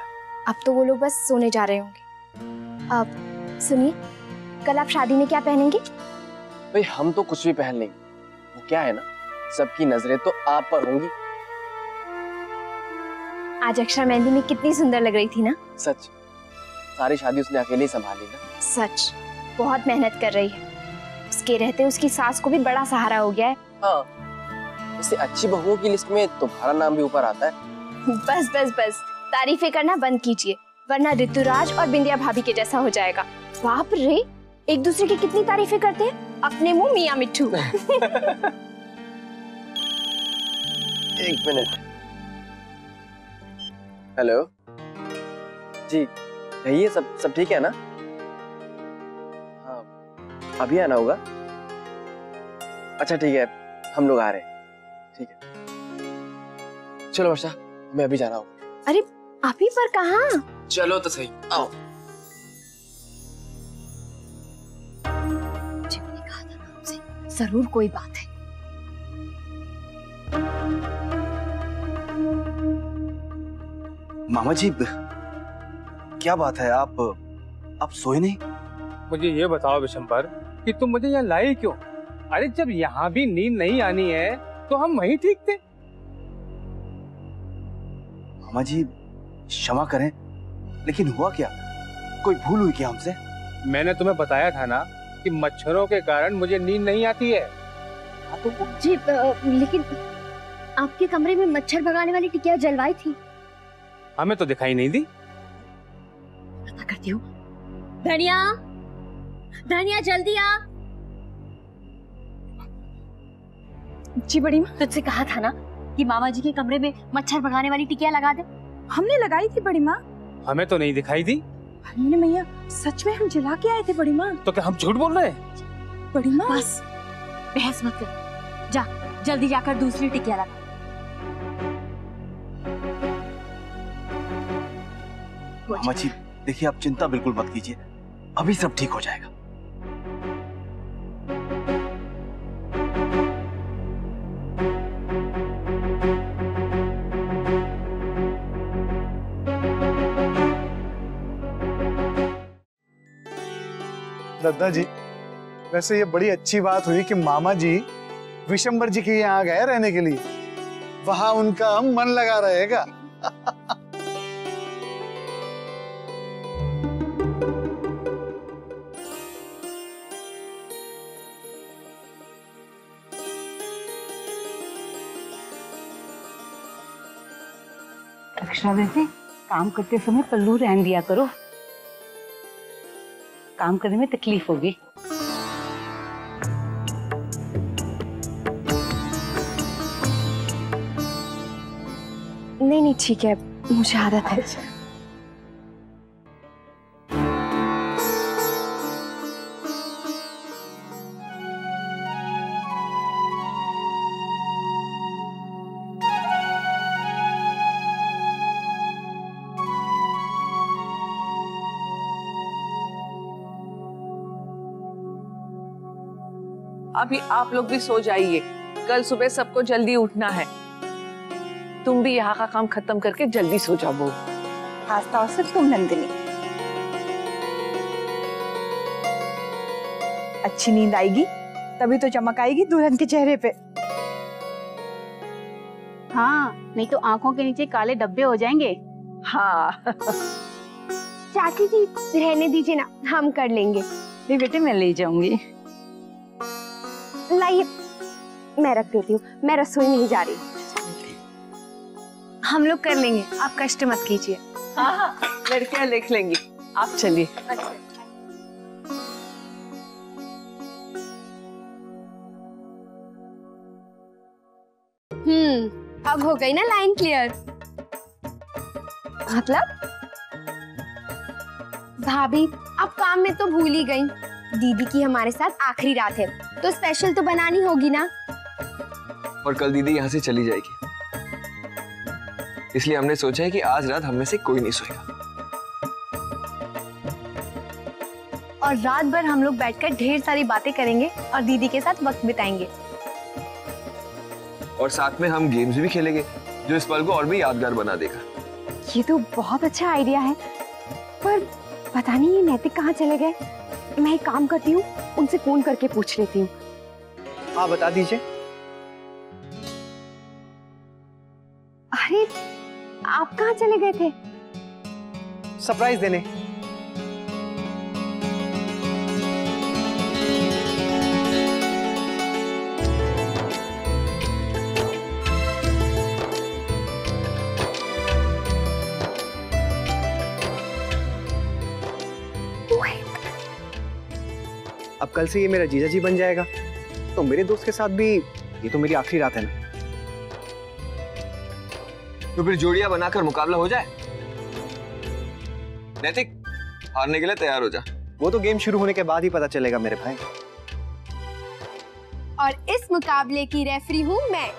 Speaker 4: अब तो वो लोग बस सोने जा रहे होंगे। अब सुनिए, कल आप शादी में क्या पहनेंगे?
Speaker 17: भाई हम तो कुछ भी पहन लेंगे। वो क्या है ना, सबकी नजरें तो आप पर होंगी।
Speaker 4: आज अक्षरा मेहंदी में कितनी सुंदर लग रही थी ना।
Speaker 17: सच, सारी शादी उसने अकेले ही संभाली ना।
Speaker 4: सच, बहुत मेहनत कर रही है। उसके रहते उसकी सास को भी बड़ा सहारा हो गया है।
Speaker 17: हाँ, इससे अच्छी बहुओं की लिस्ट में तुम्हारा नाम भी ऊपर आता है।
Speaker 4: बस बस बस, तारीफें करना बंद कीजिए, वरना ऋतुराज और बिंदिया भाभी के जैसा हो जाएगा। बाप रे, एक दूसरे की कितनी तारीफें करते हैं, अपने मुंह मियां मिट्ठू।
Speaker 17: एक मिनट। हेलो जी, कहिए, सब ठीक है ना? हाँ, अभी आना होगा। अच्छा ठीक है, हम लोग आ रहे हैं। ठीक है, चलो वर्षा, हमें अभी जाना होगा।
Speaker 4: अरे अभी पर कहाँ?
Speaker 17: चलो तो सही, आओ।
Speaker 4: कहा था ना आपसे, जरूर कोई बात है।
Speaker 5: मामा जी, क्या बात है? आप सोए नहीं?
Speaker 7: मुझे ये बताओ विशंबर कि तुम मुझे यहाँ लाए क्यों? अरे जब यहाँ भी नींद नहीं आनी है तो हम वहीं ठीक थे।
Speaker 5: मामा जी क्षमा करें, लेकिन हुआ क्या? कोई भूल हुई क्या हमसे?
Speaker 7: मैंने तुम्हें बताया था ना कि मच्छरों के कारण मुझे नींद नहीं आती है।
Speaker 16: तो जी, लेकिन आपके कमरे में मच्छर भगाने वाली टिकिया जलवाई थी।
Speaker 7: हमें तो दिखाई नहीं दी।
Speaker 16: पता करती हूँ। धनिया, धनिया जल्दी आ।
Speaker 2: जी बड़ी माँ, तुझसे कहा था ना कि मामा जी के कमरे में मच्छर भगाने वाली टिकिया लगा दे।
Speaker 10: हमने लगाई थी बड़ी माँ।
Speaker 7: हमें तो नहीं दिखाई दी।
Speaker 10: अरे मैया, सच में हम जला के आए थे बड़ी माँ।
Speaker 7: तो क्या हम झूठ बोल रहे हैं?
Speaker 10: बड़ी माँ
Speaker 2: बस बहस मत कर, जा जल्दी जाकर दूसरी टिकिया लगा।
Speaker 5: मामा जी देखिए, आप चिंता बिल्कुल मत कीजिए, अभी सब ठीक हो जाएगा।
Speaker 9: दद्दा जी, वैसे ये बड़ी अच्छी बात हुई कि मामा जी विशंबर जी के यहाँ गए रहने के लिए। वहां उनका मन लगा रहेगा।
Speaker 6: अक्षरा बेटे, काम करते समय पल्लू रहन दिया करो, काम करने में तकलीफ होगी।
Speaker 4: नहीं नहीं ठीक है, मुझे आदत है।
Speaker 3: अभी आप लोग भी सो जाइए, कल सुबह सबको जल्दी उठना है। तुम भी यहाँ का काम खत्म करके जल्दी सो जाओ।
Speaker 14: खासतौर से तुम नंदिनी।
Speaker 18: अच्छी नींद आएगी तभी तो चमक आएगी दुल्हन के चेहरे पे।
Speaker 13: हाँ, नहीं तो आंखों के नीचे काले धब्बे हो जाएंगे।
Speaker 3: हाँ।
Speaker 4: चाची जी रहने दीजिए ना, हम कर लेंगे।
Speaker 6: नहीं बेटे, मैं ले जाऊंगी।
Speaker 4: लाइए, मैं रख देती हूँ, मैं रसोई नहीं जा रही। हम लोग कर लेंगे, आप कष्ट मत कीजिए।
Speaker 3: हाँ, लड़कियां लिख लेंगी, आप चलिए।
Speaker 4: अब हो गई ना लाइन क्लियर। मतलब भाभी, अब काम में तो भूल ही गई। दीदी की हमारे साथ आखिरी रात है, तो स्पेशल तो बनानी होगी ना।
Speaker 15: और कल दीदी यहाँ से चली जाएगी, इसलिए हमने सोचा है कि आज रात हम में से कोई नहीं सोएगा।
Speaker 4: और रात भर हम लोग बैठकर ढेर सारी बातें करेंगे और दीदी के साथ वक्त बिताएंगे।
Speaker 15: और साथ में हम गेम्स भी खेलेंगे जो इस पल को और भी यादगार बना देगा।
Speaker 4: ये तो बहुत अच्छा आइडिया है, पर पता नहीं ये नैतिक कहाँ चले गए। मैं एक काम करती हूँ, उनसे फोन करके पूछ लेती हूँ।
Speaker 11: हाँ बता दीजिए।
Speaker 4: अरे आप कहाँ चले गए थे?
Speaker 11: सरप्राइज देने। अब कल से ये मेरा जीजा जी बन जाएगा, तो मेरे दोस्त के साथ भी ये तो मेरी आखिरी रात है ना।
Speaker 15: तो फिर जोड़ियां बनाकर मुकाबला हो जाए। नैतिक, हारने के लिए तैयार हो जा।
Speaker 11: वो तो गेम शुरू होने के बाद ही पता चलेगा मेरे भाई।
Speaker 4: और इस मुकाबले की रेफरी हूँ मैं।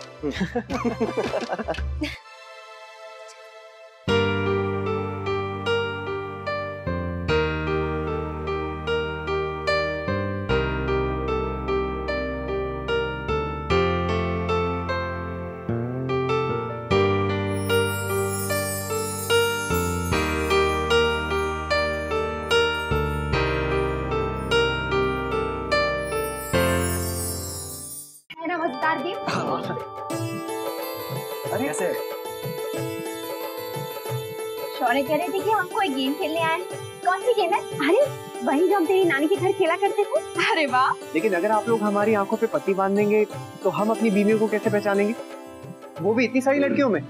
Speaker 4: मजेदार गेम।
Speaker 11: अरे कैसे?
Speaker 2: शौर्य कह रहे थे कि हम कोई गेम खेलने आए। कौन सी गेम है? अरे वही जो हम तेरी नानी के घर खेला करते थे।
Speaker 4: अरे वाह।
Speaker 11: लेकिन अगर आप लोग हमारी आंखों पे पट्टी बांध देंगे तो हम अपनी बीवियों को कैसे पहचानेंगे, वो भी इतनी सारी लड़कियों में?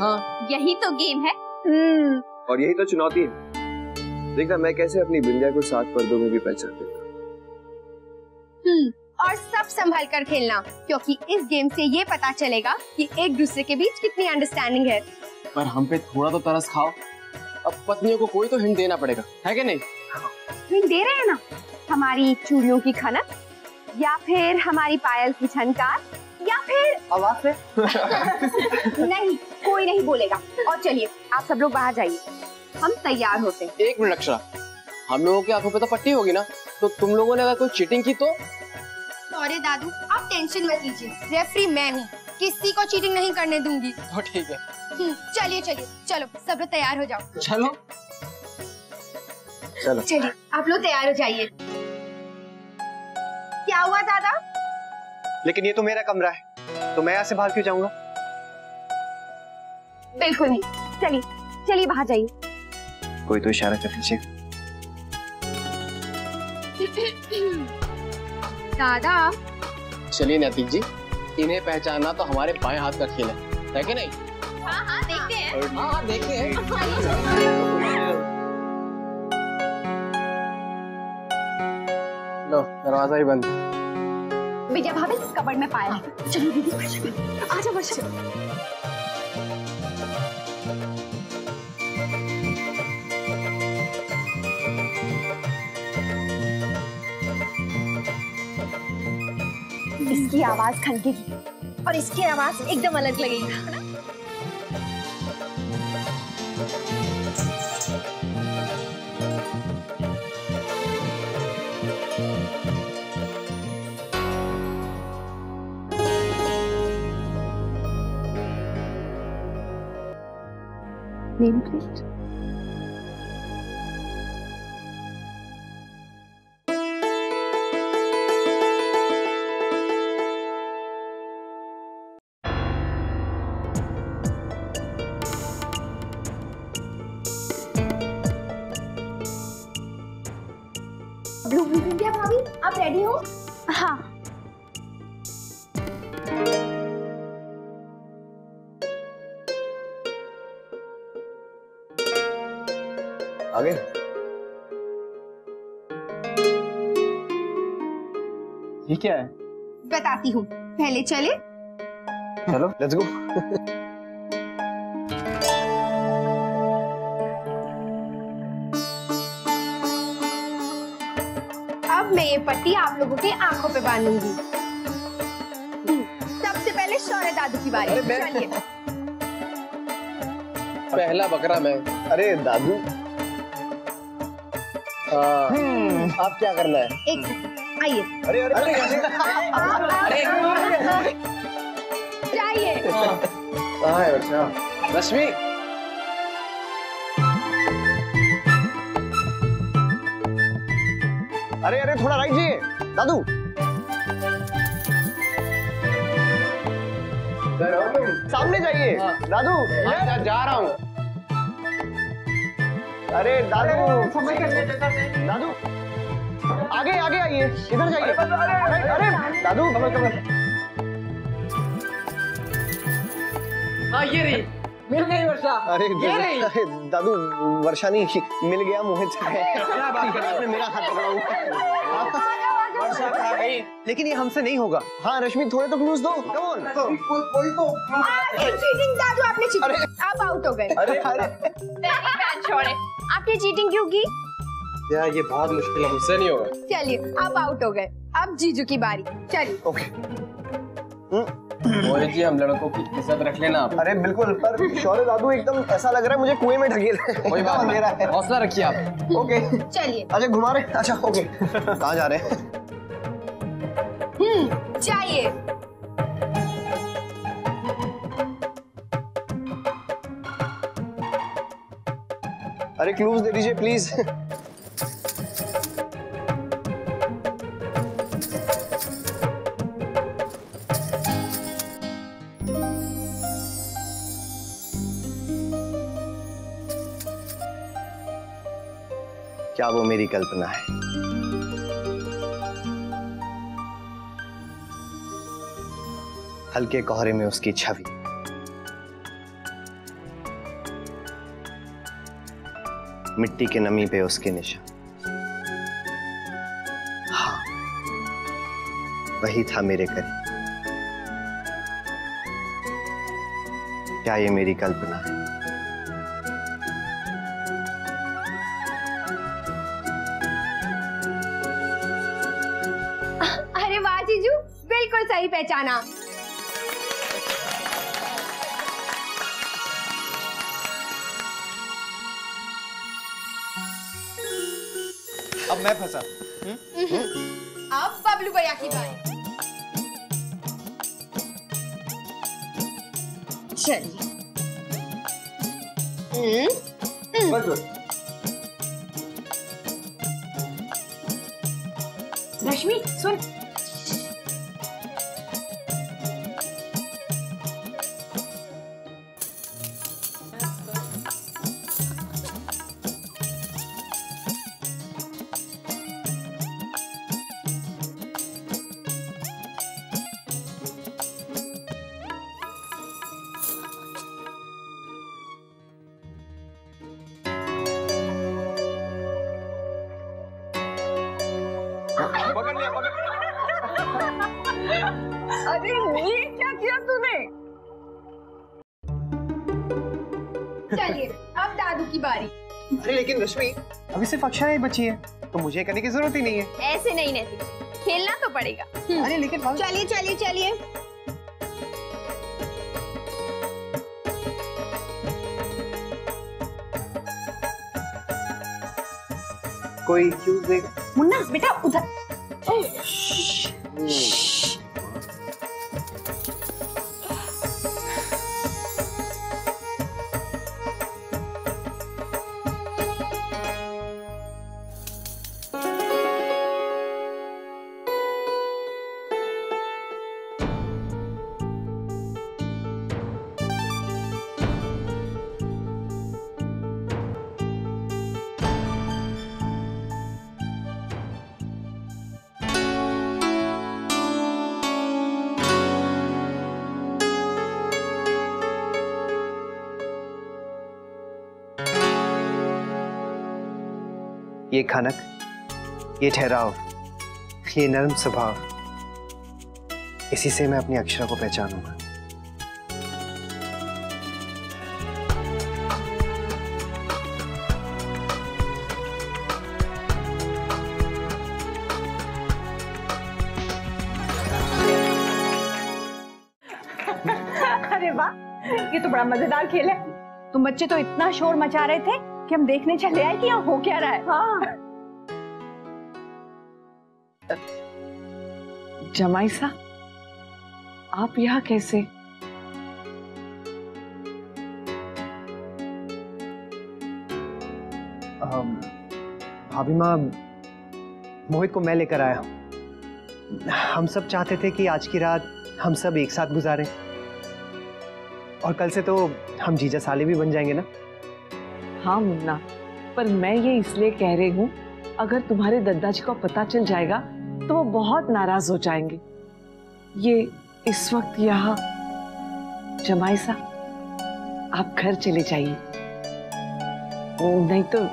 Speaker 4: हाँ यही तो गेम है।
Speaker 15: और यही तो चुनौती है। देखना मैं कैसे अपनी बिंदिया को 7 पर्दों में भी पहचान देता।
Speaker 4: और सब संभल कर खेलना, क्योंकि इस गेम से ये पता चलेगा कि एक दूसरे के बीच कितनी अंडरस्टैंडिंग है।
Speaker 17: पर हम पे थोड़ा तो तरस खाओ। अब पत्नियों को कोई तो हिंट देना पड़ेगा, है कि नहीं?
Speaker 4: हिंट दे रहे हैं ना, हमारी चूड़ियों की खनक, या फिर हमारी पायल की झनकार, या फिर
Speaker 11: आवाज से।
Speaker 4: नहीं, कोई नहीं बोलेगा। और चलिए आप सब लोग बाहर जाइए, हम तैयार होते हैं।
Speaker 17: 1 मिनट अक्षरा, हम लोगों की आंखों पे तो पट्टी होगी ना, तो तुम लोगों ने अगर कोई चीटिंग की तो?
Speaker 4: सॉरी दादू, आप टेंशन मत लीजिए, रेफरी मैं हूँ, किसी को चीटिंग नहीं करने दूंगी।
Speaker 17: तो ठीक है।
Speaker 4: चलिए चलिए, चलो सब लोग तैयार हो जाओ।
Speaker 17: चलो
Speaker 11: चलो
Speaker 4: चलिए आप लोग तैयार हो जाइए। क्या हुआ दादा?
Speaker 11: लेकिन ये तो मेरा कमरा है, तो मैं यहाँ से बाहर क्यों जाऊंगा?
Speaker 4: बिल्कुल नहीं, चलिए चलिए बाहर जाइए।
Speaker 11: कोई तो इशारा कर लीजिए।
Speaker 4: दादा
Speaker 17: चलिए नैतिक जी, इन्हें पहचानना तो हमारे बाएं हाथ का खेल है कि नहीं?
Speaker 4: हाँ हाँ देखते हैं।
Speaker 17: हाँ देखते हैं। लो दरवाजा ही बंद।
Speaker 4: विजय भाभी कबर्ड में पाया है। चलो दीदी आजा वर्षा। इसकी आवाज खनकेगी और इसकी आवाज एकदम अलग लगेगी, है ना? Name plate. विंध्या भाभी आप रेडी हो? हाँ।
Speaker 15: आगे
Speaker 17: ये क्या है?
Speaker 4: बताती हूँ, पहले चले।
Speaker 11: चलो लेट्स गो।
Speaker 4: अब मैं ये पट्टी आप लोगों की आंखों पे बांधूंगी। सबसे पहले शौर्य दादू की बारी। चलिए।
Speaker 17: पहला बकरा मैं।
Speaker 11: अरे दादू। आप क्या करना है?
Speaker 4: एक सेकंड, आइए।
Speaker 11: अरे अरे अरे,
Speaker 17: अरे कहाँ है वर्षा? रश्मि, अरे अरे थोड़ा राइट जाइए दादू। सामने जाइए दादू। जा रहा हूँ। अरे दादू दादू आगे आगे आइए, इधर जाइए। अरे दादू
Speaker 19: हाँ ये रही, मिल गई वर्षा।
Speaker 17: अरे
Speaker 19: अरे
Speaker 17: दादू वर्षा नहीं मिल गया, मोहित आपने मेरा हाथ पकड़ा हुआ। वर्षा खा गई, लेकिन ये हमसे नहीं होगा। हाँ रश्मि थोड़े तो क्लूज दो। Come on. कोई तो
Speaker 1: चीटिंग दादू, आपने चीटिंग, आप आउट हो गए।
Speaker 17: अरे
Speaker 1: छोड़े, आपने चीटिंग क्यों की?
Speaker 17: यार ये बहुत मुश्किल है, मुझसे नहीं होगा।
Speaker 1: चलिए आप आउट हो गए, अब जीजू की बारी। चलिए।
Speaker 17: ओके। मोहित जी हम लड़कों की इज्जत रख लेना आप। अरे बिल्कुल, पर शौर्य दादू एकदम ऐसा लग रहा है मुझे कुएं में ढकेल रहे हैं। कोई बात नहीं, हौसला रखिए आप। ओके
Speaker 1: चलिए।
Speaker 17: अच्छा घुमा रहे? अच्छा ओके। कहाँ जा रहे हैं?
Speaker 1: चाहिए।
Speaker 17: अरे क्लूज दे दीजिए प्लीज। क्या वो मेरी कल्पना है? हल्के कोहरे में उसकी छवि, मिट्टी के नमी पे उसके निशान। हाँ वही था मेरे करीब। क्या ये मेरी कल्पना है?
Speaker 1: अरे वाह जीजू, बिल्कुल सही पहचाना।
Speaker 11: अब मैं फंसा।
Speaker 1: अब बबलू भैया की बारी। चलिए। रश्मि सुन।
Speaker 3: अरे ये क्या किया तूने?
Speaker 1: चलिए अब दादू की बारी।
Speaker 11: अरे लेकिन रश्मि अभी सिर्फ अक्षरा ही बची है, तो मुझे करने की जरूरत ही नहीं है।
Speaker 1: ऐसे नहीं नैतिक, खेलना तो पड़ेगा।
Speaker 11: अरे लेकिन
Speaker 1: चलिए चलिए चलिए।
Speaker 11: कोई क्यूज देगा?
Speaker 1: मुन्ना बेटा उधर।
Speaker 11: ये खनक, ये ठहराव, ये नर्म स्वभाव, इसी से मैं अपनी अक्षरा को पहचानूंगा।
Speaker 18: अरे वाह, ये तो बड़ा मजेदार खेल है। तुम बच्चे तो इतना शोर मचा रहे थे कि हम देखने चले आए कि यहाँ हो क्या रहा है। हाँ।
Speaker 3: जमाई सा, आप यहाँ कैसे?
Speaker 11: भाभी माँ, मोहित को मैं लेकर आया हूँ। हम सब चाहते थे कि आज की रात हम सब एक साथ गुजारें, और कल से तो हम जीजा साले भी बन जाएंगे ना।
Speaker 3: हाँ मुन्ना, पर मैं ये इसलिए कह रही हूँ, अगर तुम्हारे दादाजी को पता चल जाएगा तो वो बहुत नाराज हो जाएंगे। ये इस वक्त यहाँ जमाई सा, आप घर चले जाइए, नहीं तो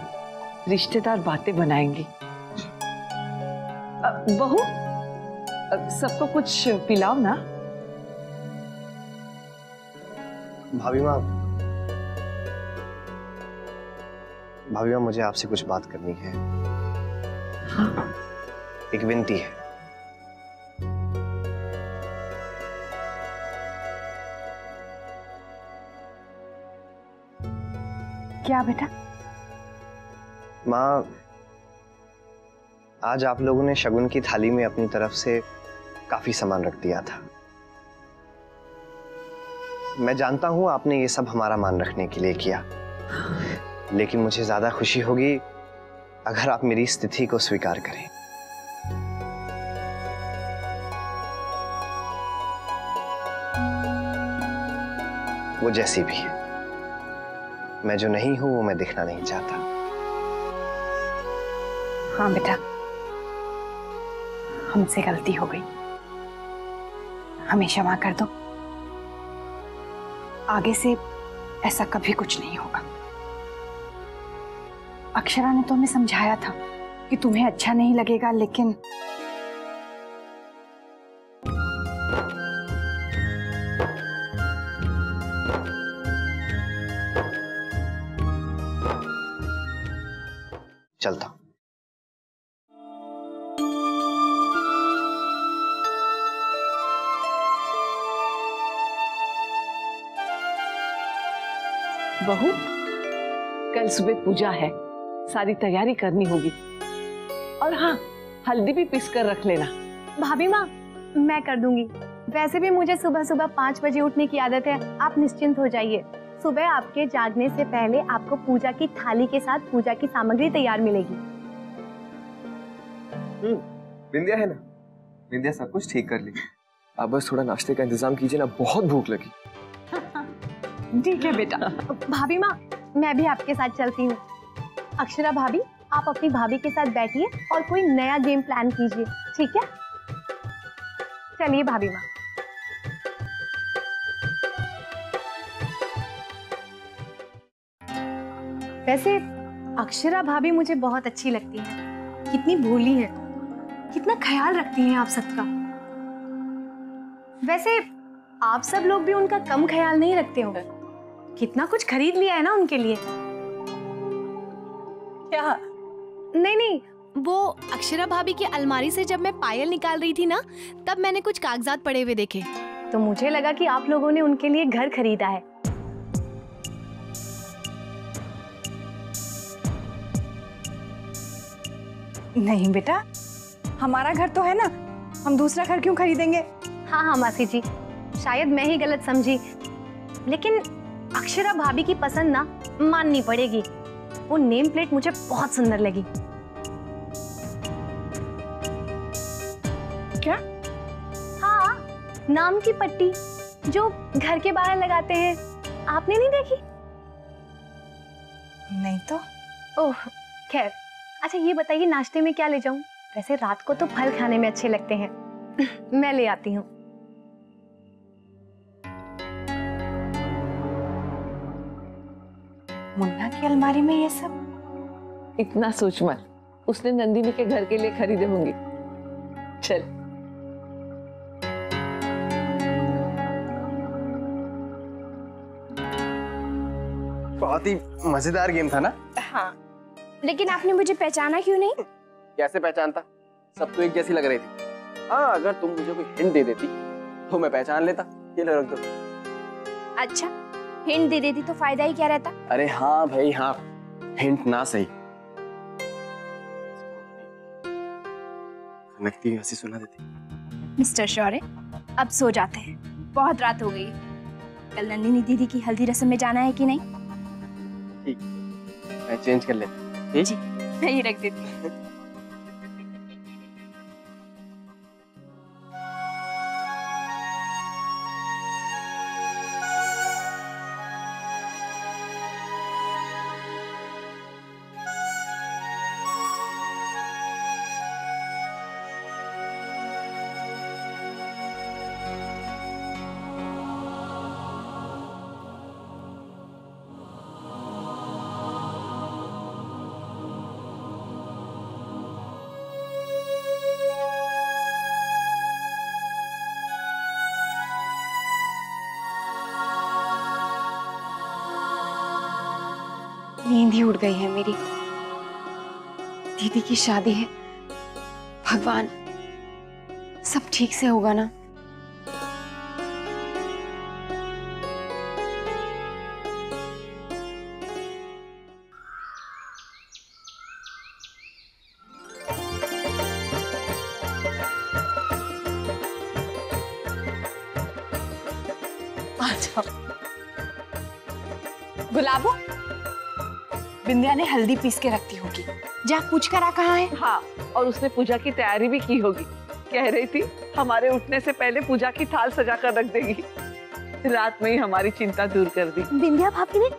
Speaker 3: रिश्तेदार बातें बनाएंगे। बहू, सबको कुछ पिलाओ ना।
Speaker 11: भाभी माँ, मुझे आपसे कुछ बात करनी है।
Speaker 3: हाँ।
Speaker 11: एक विनती है।
Speaker 18: क्या बेटा?
Speaker 11: माँ, आज आप लोगों ने शगुन की थाली में अपनी तरफ से काफी सामान रख दिया था। मैं जानता हूं आपने ये सब हमारा मान रखने के लिए किया, लेकिन मुझे ज्यादा खुशी होगी अगर आप मेरी स्थिति को स्वीकार करें। वो जैसी भी है, मैं जो नहीं हूं वो मैं दिखना नहीं चाहता।
Speaker 18: हाँ बेटा, हमसे गलती हो गई, हमें क्षमा कर दो। आगे से ऐसा कभी कुछ नहीं होगा। अक्षरा ने तो हमें समझाया था कि तुम्हें अच्छा नहीं लगेगा, लेकिन
Speaker 11: चलता।
Speaker 3: बहू, कल सुबह पूजा है, सारी तैयारी करनी होगी। और हाँ, हल्दी भी पीस कर रख लेना।
Speaker 2: भाभी माँ, मैं कर दूंगी। वैसे भी मुझे सुबह सुबह 5 बजे उठने की आदत है, आप निश्चिंत हो जाइए। सुबह आपके जागने से पहले आपको पूजा की थाली के साथ पूजा की सामग्री तैयार मिलेगी।
Speaker 15: बिंदिया है ना, बिंदिया सब कुछ ठीक कर ली। आप बस थोड़ा नाश्ते का इंतजाम कीजिए ना, बहुत भूख लगी।
Speaker 2: ठीक है बेटा। भाभी माँ, मैं भी आपके साथ चलती हूँ। अक्षरा भाभी, आप अपनी भाभी के साथ बैठिए और कोई नया गेम प्लान कीजिए, ठीक है? चलिए भाभी माँ। वैसे अक्षरा भाभी मुझे बहुत अच्छी लगती है। कितनी भोली है, कितना ख्याल रखती हैं आप सबका। वैसे आप सब लोग भी उनका कम ख्याल नहीं रखते हो। कितना कुछ खरीद लिया है ना उनके लिए।
Speaker 18: क्या?
Speaker 2: नहीं, वो अक्षरा भाभी की अलमारी से जब मैं पायल निकाल रही थी ना, तब मैंने कुछ कागजात पड़े हुए देखे, तो मुझे लगा कि आप लोगों ने उनके लिए घर खरीदा है।
Speaker 18: नहीं बेटा, हमारा घर तो है ना, हम दूसरा घर क्यों खरीदेंगे?
Speaker 2: हाँ मासी जी, शायद मैं ही गलत समझी, लेकिन अक्षरा भाभी की पसंद ना माननी पड़ेगी। वो नेम प्लेट मुझे बहुत सुंदर लगी।
Speaker 18: क्या?
Speaker 2: हाँ, नाम की पट्टी जो घर के बाहर लगाते हैं, आपने नहीं देखी?
Speaker 18: नहीं तो।
Speaker 2: ओह खैर, अच्छा ये बताइए नाश्ते में क्या ले जाऊं? वैसे रात को तो फल खाने में अच्छे लगते हैं। मैं ले आती हूँ।
Speaker 18: मुन्ना की अलमारी में ये सब?
Speaker 3: इतना सोच मत, उसने नंदिनी के घर के लिए खरीदे होंगे। चल।
Speaker 17: बहुत ही मजेदार गेम था ना?
Speaker 16: हाँ, लेकिन आपने मुझे पहचाना क्यों नहीं?
Speaker 17: कैसे पहचानता? सब तो एक जैसी लग रही थी। हाँ, अगर तुम मुझे कोई हिंट दे देती तो मैं पहचान लेता। ये ले रख दो।
Speaker 16: अच्छा, हिंट दे देती तो फायदा ही क्या रहता?
Speaker 17: अरे हाँ भाई हाँ, हिंट ना सही, नकती हंसी सुना देती।
Speaker 16: मिस्टर शौर्य, अब सो जाते हैं, बहुत रात हो गई। कल नंदिनी दीदी की हल्दी रस्म में जाना है कि नहीं?
Speaker 17: ठीक, मैं चेंज कर लेता। ठीक?
Speaker 4: मैं ही रख देती हूँ। नींद ही उड़ गई है मेरी। दीदी की शादी है, भगवान सब ठीक से होगा ना?
Speaker 18: गुलाबो, बिंदिया ने हल्दी पीस के रखती होगी, जा पूछ कर आ कहाँ है।
Speaker 3: हाँ, और उसने पूजा की तैयारी भी की होगी। कह रही थी हमारे उठने से पहले पूजा की थाल सजा कर रख देगी। रात में ही हमारी चिंता दूर कर दी।
Speaker 16: बिंदिया भाभी ने,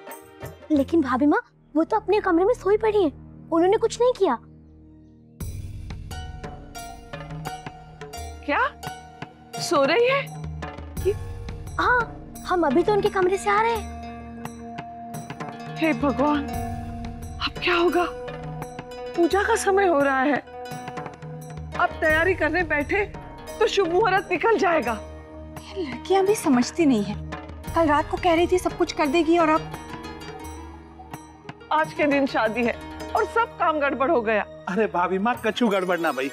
Speaker 16: लेकिन भाभी माँ वो तो अपने कमरे में सोई पड़ी है, उन्होंने कुछ नहीं किया।
Speaker 3: क्या सो रही है?
Speaker 16: हाँ, हम अभी तो उनके कमरे से आ रहे हैं।
Speaker 3: हे भगवान, अब क्या होगा? पूजा का समय हो रहा है, अब तैयारी करने बैठे तो शुभ मुहूर्त निकल जाएगा।
Speaker 18: लड़कियां भी समझती नहीं है। कल रात को कह रही थी सब कुछ कर देगी और अब
Speaker 3: आज के दिन शादी है और सब काम गड़बड़ हो गया।
Speaker 20: अरे भाभी माँ, कछु गड़बड़ ना भाई,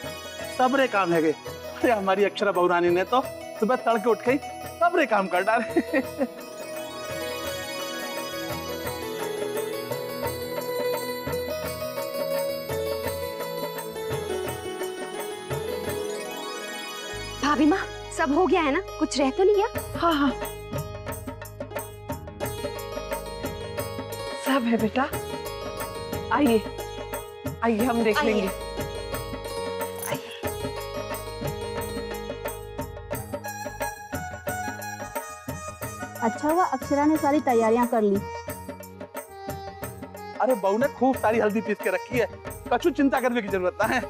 Speaker 20: सबरे काम है गए। अरे हमारी अक्षरा बहुरानी ने तो सुबह तड़के उठ गई, सबरे काम कर डाले।
Speaker 4: भाभी माँ, सब हो गया है ना? कुछ रह तो नहीं गया?
Speaker 3: हाँ हाँ, सब है बेटा। आइए आइए, हम देख लेंगे।
Speaker 13: अच्छा हुआ अक्षरा ने सारी तैयारियां कर ली।
Speaker 20: अरे बहू ने खूब सारी हल्दी पीस के रखी है, कछु चिंता करने की जरूरत ना है।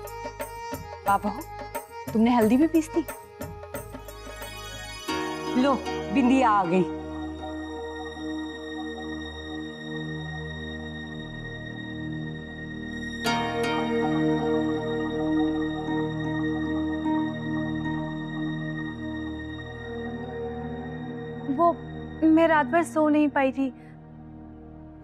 Speaker 18: बाबा, तुमने हल्दी भी पीस दी? लो, बिंदिया आ गई।
Speaker 2: वो मैं रात भर सो नहीं पाई थी,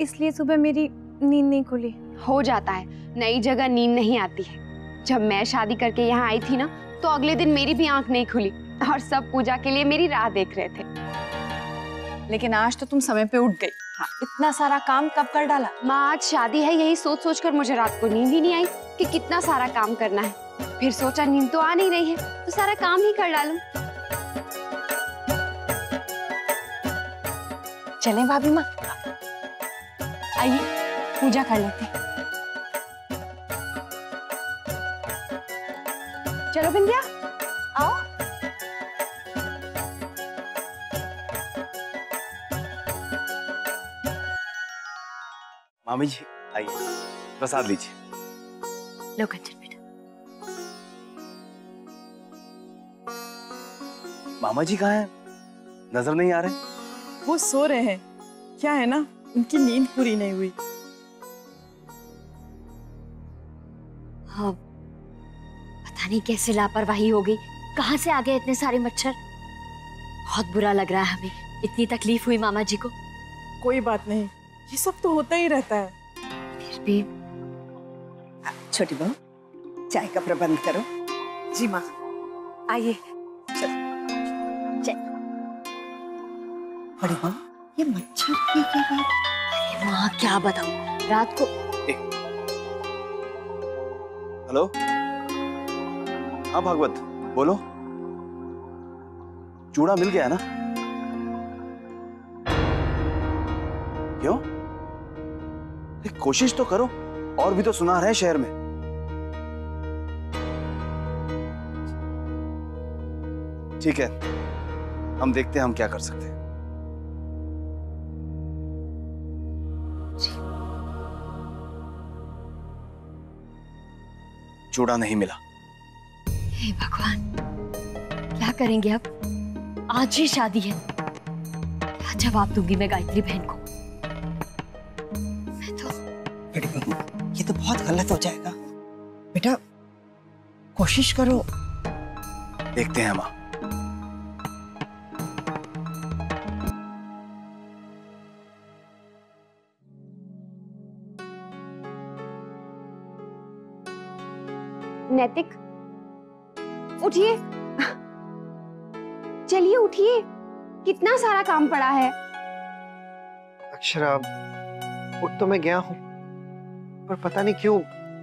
Speaker 2: इसलिए सुबह मेरी नींद नहीं खुली।
Speaker 4: हो जाता है, नई जगह नींद नहीं आती है। जब मैं शादी करके यहाँ आई थी ना, तो अगले दिन मेरी भी आंख नहीं खुली और सब पूजा के लिए मेरी राह देख रहे थे।
Speaker 18: लेकिन आज तो तुम समय पे उठ गई। हाँ, इतना सारा काम कब कर डाला?
Speaker 4: माँ, आज शादी है, यही सोच सोच कर मुझे रात को नींद ही नहीं आई कि कितना सारा काम करना है। फिर सोचा नींद तो आ नहीं रही है, तो सारा काम ही कर डालूं।
Speaker 18: चलें भाभी माँ, आइए पूजा कर लेते हैं। चलो बिंदिया, आओ।
Speaker 5: मामी जी आइए, प्रसाद लीजिए।
Speaker 2: लो कंचन बेटा।
Speaker 5: मामा जी कहाँ हैं? नजर नहीं आ रहे।
Speaker 10: वो सो रहे हैं। क्या है ना, उनकी नींद पूरी नहीं हुई।
Speaker 2: हाँ, पता नहीं कैसे लापरवाही हो गई, कहाँ से आ गए इतने सारे मच्छर। बहुत बुरा लग रहा है हमें, इतनी तकलीफ हुई मामा जी को।
Speaker 10: कोई बात नहीं, ये सब तो होता ही रहता है।
Speaker 2: फिर भी
Speaker 14: छोटी बहू, चाय का प्रबंध करो।
Speaker 10: जी माँ।
Speaker 18: आइए।
Speaker 14: बड़ी बहू, ये मच्छर की क्या बात?
Speaker 2: अरे माँ, क्या बताऊं, रात को।
Speaker 5: हेलो, हाँ भागवत बोलो। चूड़ा मिल गया ना? क्यों? कोशिश तो करो, और भी तो सुनार है शहर में। ठीक है, हम देखते हैं हम क्या कर सकते हैं। चूड़ा नहीं मिला।
Speaker 21: हे भगवान, क्या करेंगे अब? आज ही शादी है, क्या जवाब दूंगी मैं गायत्री बहन को?
Speaker 22: बेटी बहू, ये तो बहुत गलत हो जाएगा। बेटा कोशिश करो।
Speaker 5: देखते हैं माँ।
Speaker 4: नैतिक, उठिए, चलिए उठिए, कितना सारा काम पड़ा है।
Speaker 11: अक्षरा, उठ तो मैं गया हूँ, पर पता नहीं क्यों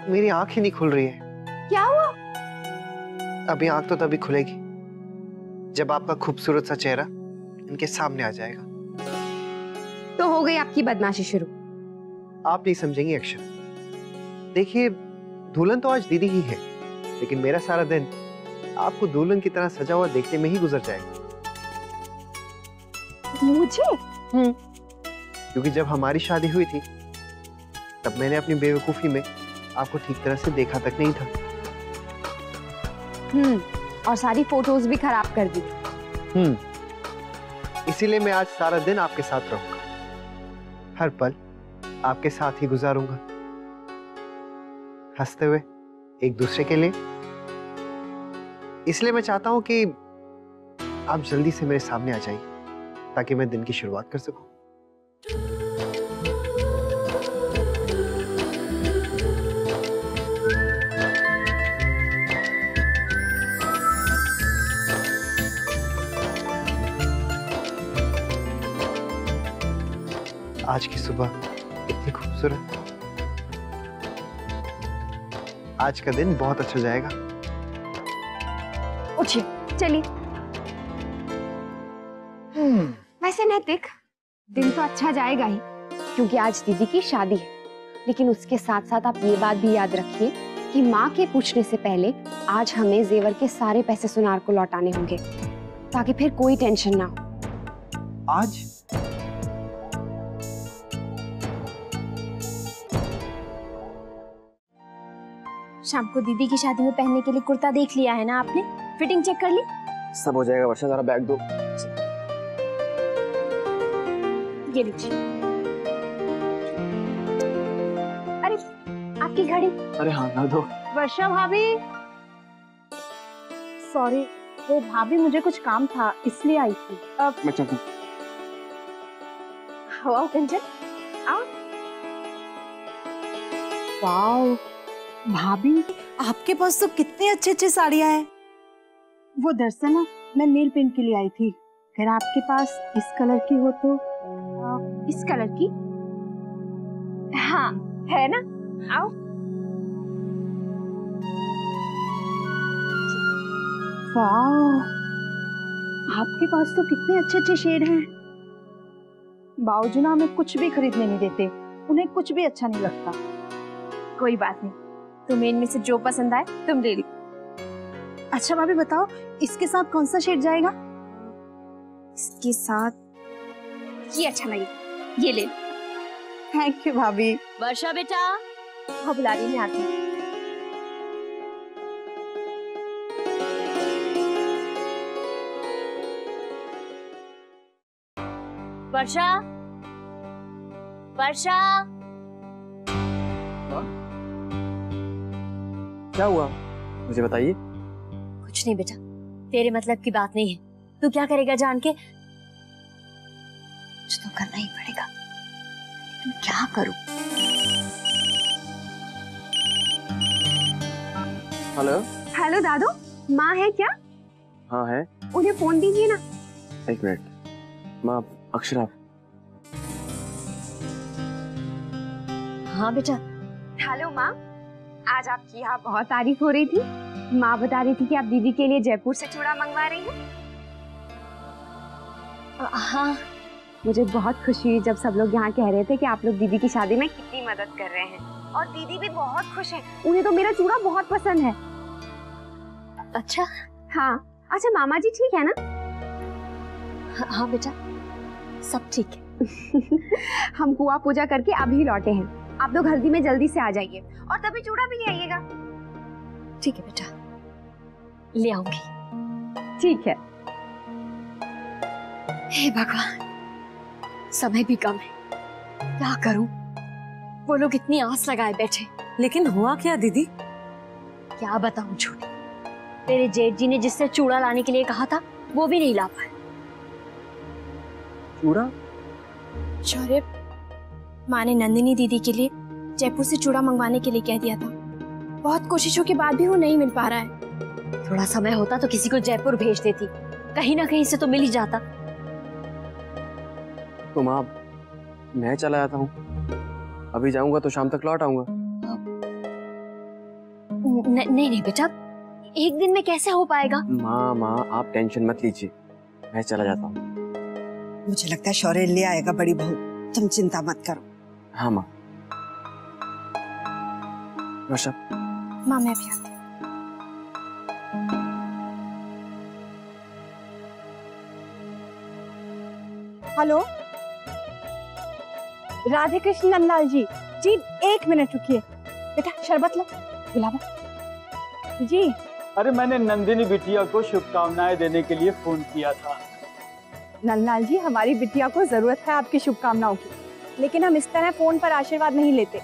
Speaker 11: मेरी आंख ही नहीं खुल रही है।
Speaker 4: क्या हुआ?
Speaker 11: अभी आंख तो तभी खुलेगी जब आपका खूबसूरत सा चेहरा इनके सामने आ जाएगा।
Speaker 4: तो हो गई आपकी बदमाशी शुरू।
Speaker 11: आप नहीं समझेंगी अक्षरा। देखिए, दुल्हन तो आज दीदी ही है, लेकिन मेरा सारा दिन आपको दुल्हन की तरह सजा हुआ देखने में ही गुजर जाएगा।
Speaker 4: मुझे?
Speaker 11: क्योंकि जब हमारी शादी हुई थी तब मैंने अपनी बेवकूफी में आपको ठीक तरह से देखा तक नहीं था।
Speaker 4: और सारी फोटोज भी खराब कर दी।
Speaker 11: इसीलिए मैं आज सारा दिन आपके साथ रहूंगा, हर पल आपके साथ ही गुजारूंगा, हंसते हुए एक दूसरे के लिए। इसलिए मैं चाहता हूं कि आप जल्दी से मेरे सामने आ जाइए ताकि मैं दिन की शुरुआत कर सकूं। आज की सुबह इतनी खूबसूरत, आज का दिन बहुत अच्छा जाएगा।
Speaker 4: उठिए, चलिए। वैसे नैतिक, दिन तो अच्छा जाएगा ही, क्योंकि आज दीदी की शादी है। लेकिन उसके साथ साथ आप ये बात भी याद रखिए कि माँ के पूछने से पहले आज हमें जेवर के सारे पैसे सुनार को लौटाने होंगे, ताकि फिर कोई टेंशन ना हो।
Speaker 11: आज?
Speaker 2: शाम को दीदी की शादी में पहनने के लिए कुर्ता देख लिया है ना आपने? फिटिंग चेक कर ली?
Speaker 5: सब हो जाएगा वर्षा, जरा बैग दो।
Speaker 2: ये लीजिए। अरे आपकी घड़ी।
Speaker 5: अरे हाँ, ला दो।
Speaker 2: वर्षा भाभी, सॉरी, वो भाभी मुझे कुछ काम था इसलिए आई थी। अब
Speaker 5: मैं चलता हूँ।
Speaker 2: आओ कंचन, आओ। वाओ भाभी,
Speaker 6: आपके पास तो कितने अच्छे अच्छे साड़ियाँ हैं।
Speaker 2: वो दरअसल ना मैं नेल पेंट के लिए आई थी, अगर आपके पास इस कलर की हो तो। इस कलर की? हाँ है ना, आओ। वाह, आपके पास तो कितने अच्छे अच्छे शेड हैं। बाबूजी ना हमें कुछ भी खरीदने नहीं देते, उन्हें कुछ भी अच्छा नहीं लगता। कोई बात नहीं, तुम्हें इनमें से जो पसंद आए तुम ले लो। अच्छा भाभी बताओ, इसके साथ कौन सा शेड जाएगा? इसके साथ ये अच्छा लगेगा, ये ले लो। थैंक यू भाभी।
Speaker 21: वर्षा बेटा,
Speaker 2: हाँ बुला रही, मैं आती हूँ।
Speaker 21: वर्षा, वर्षा।
Speaker 5: क्या हुआ मुझे बताइए।
Speaker 21: कुछ नहीं बेटा, तेरे मतलब की बात नहीं है। तू क्या करेगा जान के? कुछ तो करना ही पड़ेगा, लेकिन क्या करूं?
Speaker 5: हेलो।
Speaker 4: हेलो दादू, माँ है क्या?
Speaker 5: हाँ है।
Speaker 4: उन्हें फोन दीजिए ना।
Speaker 5: एक मिनट। माँ, अक्षरा।
Speaker 21: हाँ बेटा।
Speaker 4: हेलो माँ, आज आपकी यहाँ बहुत तारीफ हो रही थी। माँ बता रही थी कि आप दीदी के लिए जयपुर से चूड़ा मंगवा रही हैं।
Speaker 21: हाँ।
Speaker 4: मुझे बहुत खुशी हुई जब सब लोग यहाँ कह रहे थे कि आप लोग दीदी की शादी में कितनी मदद कर रहे हैं।
Speaker 1: और दीदी भी बहुत खुश है।
Speaker 4: उन्हें तो मेरा चूड़ा बहुत पसंद है।
Speaker 21: अच्छा?
Speaker 4: हाँ। अच्छा मामा जी ठीक है ना?
Speaker 21: हाँ बेटा, सब ठीक है।
Speaker 4: हम कुआं पूजा करके अभी लौटे हैं। आप लोग हल्दी में जल्दी से आ जाइए और तभी चूड़ा भी ले आइएगा।
Speaker 21: ठीक है बेटा, ले आऊंगी।
Speaker 4: ठीक है।
Speaker 21: हे भगवान, समय भी कम है, क्या करूं? वो लोग इतनी आस लगाए बैठे।
Speaker 8: लेकिन हुआ क्या दीदी?
Speaker 21: क्या बताऊं छोटी, तेरे जेठ जी ने जिससे चूड़ा लाने के लिए कहा था वो भी नहीं ला पाए।
Speaker 15: चूड़ा?
Speaker 2: शौर्य, माँ ने नंदिनी दीदी के लिए जयपुर से चूड़ा मंगवाने के लिए कह दिया था। बहुत कोशिशों के बाद भी वो नहीं मिल पा रहा है।
Speaker 21: थोड़ा समय होता तो किसी को जयपुर भेज देती, कहीं ना कहीं से तो मिल ही जाता।
Speaker 15: तो माँ, मैं चला जाता हूँ, अभी जाऊंगा तो शाम तक लौट आऊंगा।
Speaker 21: नहीं नहीं बेटा, एक दिन में कैसे हो पाएगा?
Speaker 15: माँ आप टेंशन मत लीजिए, मैं चला जाता हूँ।
Speaker 14: मुझे लगता है शौर्य ले आएगा बड़ी बहू, तुम चिंता मत करो।
Speaker 15: हाँ माँ। वर्षा।
Speaker 2: माँ मैं भी आती हूँ।
Speaker 18: हेलो, राधे कृष्ण नंदलाल जी। जी एक मिनट रुकिए, बेटा शरबत लो, गुलाबो जी।
Speaker 12: अरे मैंने नंदिनी बिटिया को शुभकामनाएं देने के लिए फोन किया था।
Speaker 18: नंदलाल जी, हमारी बिटिया को जरूरत है आपकी शुभकामनाओं की, लेकिन हम इस तरह फोन पर आशीर्वाद नहीं लेते।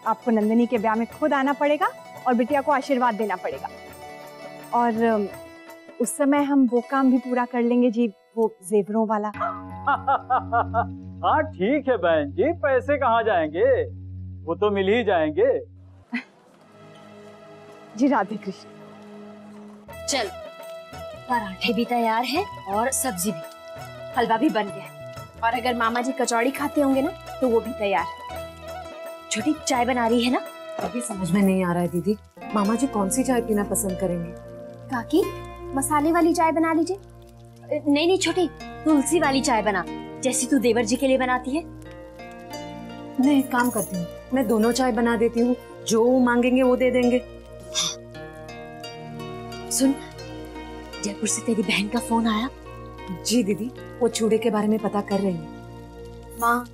Speaker 18: आपको नंदिनी के ब्याह में खुद आना पड़ेगा और बिटिया को आशीर्वाद देना पड़ेगा। और उस समय हम वो काम भी पूरा कर लेंगे जी, वो जेवरों वाला।
Speaker 12: हाँ ठीक है बहन जी, पैसे कहाँ जाएंगे, वो तो मिल ही जाएंगे।
Speaker 18: जी राधे कृष्ण।
Speaker 21: चल, पराठे भी तैयार है और सब्जी भी, हलवा भी बन गया।
Speaker 2: और अगर मामा जी कचौड़ी खाते होंगे ना तो वो भी तैयार है।
Speaker 21: छोटी चाय बना रही है ना?
Speaker 8: अभी समझ में नहीं आ रहा है दीदी, मामा जी कौन सी चाय पीना पसंद करेंगे?
Speaker 2: काकी, मसाले वाली चाय बना लीजिए।
Speaker 21: नहीं नहीं छोटी, तुलसी वाली चाय बना, जैसी तू देवर जी के लिए बनाती है।
Speaker 8: मैं एक काम करती हूँ, मैं दोनों चाय बना देती हूँ, जो मांगेंगे वो दे देंगे।
Speaker 21: सुन, जयपुर से तेरी बहन का फोन आया?
Speaker 8: जी दीदी, वो चूड़े के बारे में पता कर रही है।
Speaker 2: माँ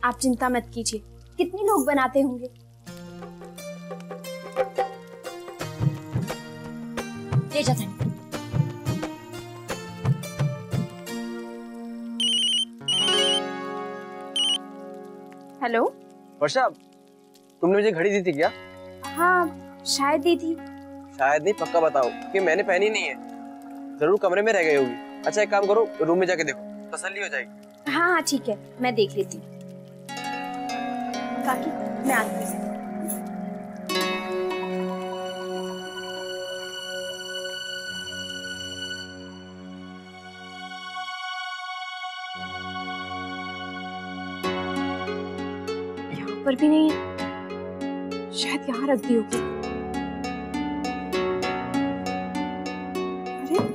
Speaker 2: आप चिंता मत कीजिए, कितने लोग बनाते होंगे।
Speaker 21: ले जा तनी।
Speaker 2: हेलो
Speaker 15: वर्षा, तुमने मुझे घड़ी दी थी क्या?
Speaker 2: हाँ शायद दी थी।
Speaker 15: शायद नहीं, पक्का बताओ कि मैंने पहनी नहीं है। जरूर कमरे में रह गई होगी। अच्छा एक काम करो, रूम में जाके देखो, तसल्ली हो जाएगी।
Speaker 2: हाँ हाँ ठीक है, मैं देख लेती हूँ। काकी मैं आती हूँ। यहाँ पर भी नहीं है, शायद यहाँ रख दी होगी। अरे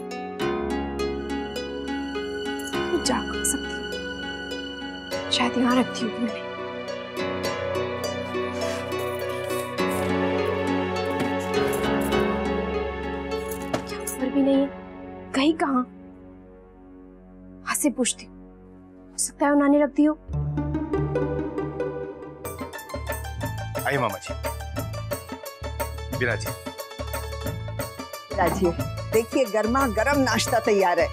Speaker 2: जा सकती हूँ, शायद यहाँ रख दी होगी मैंने। यहाँ पर भी नहीं है, कहीं कहाँ? वहां से पूछती हूँ, हो सकता है उन्होंने रख दी हो।
Speaker 5: आइए मामा जी, विराजी।
Speaker 14: राजीव, देखिए गर्मा गर्म नाश्ता तैयार है।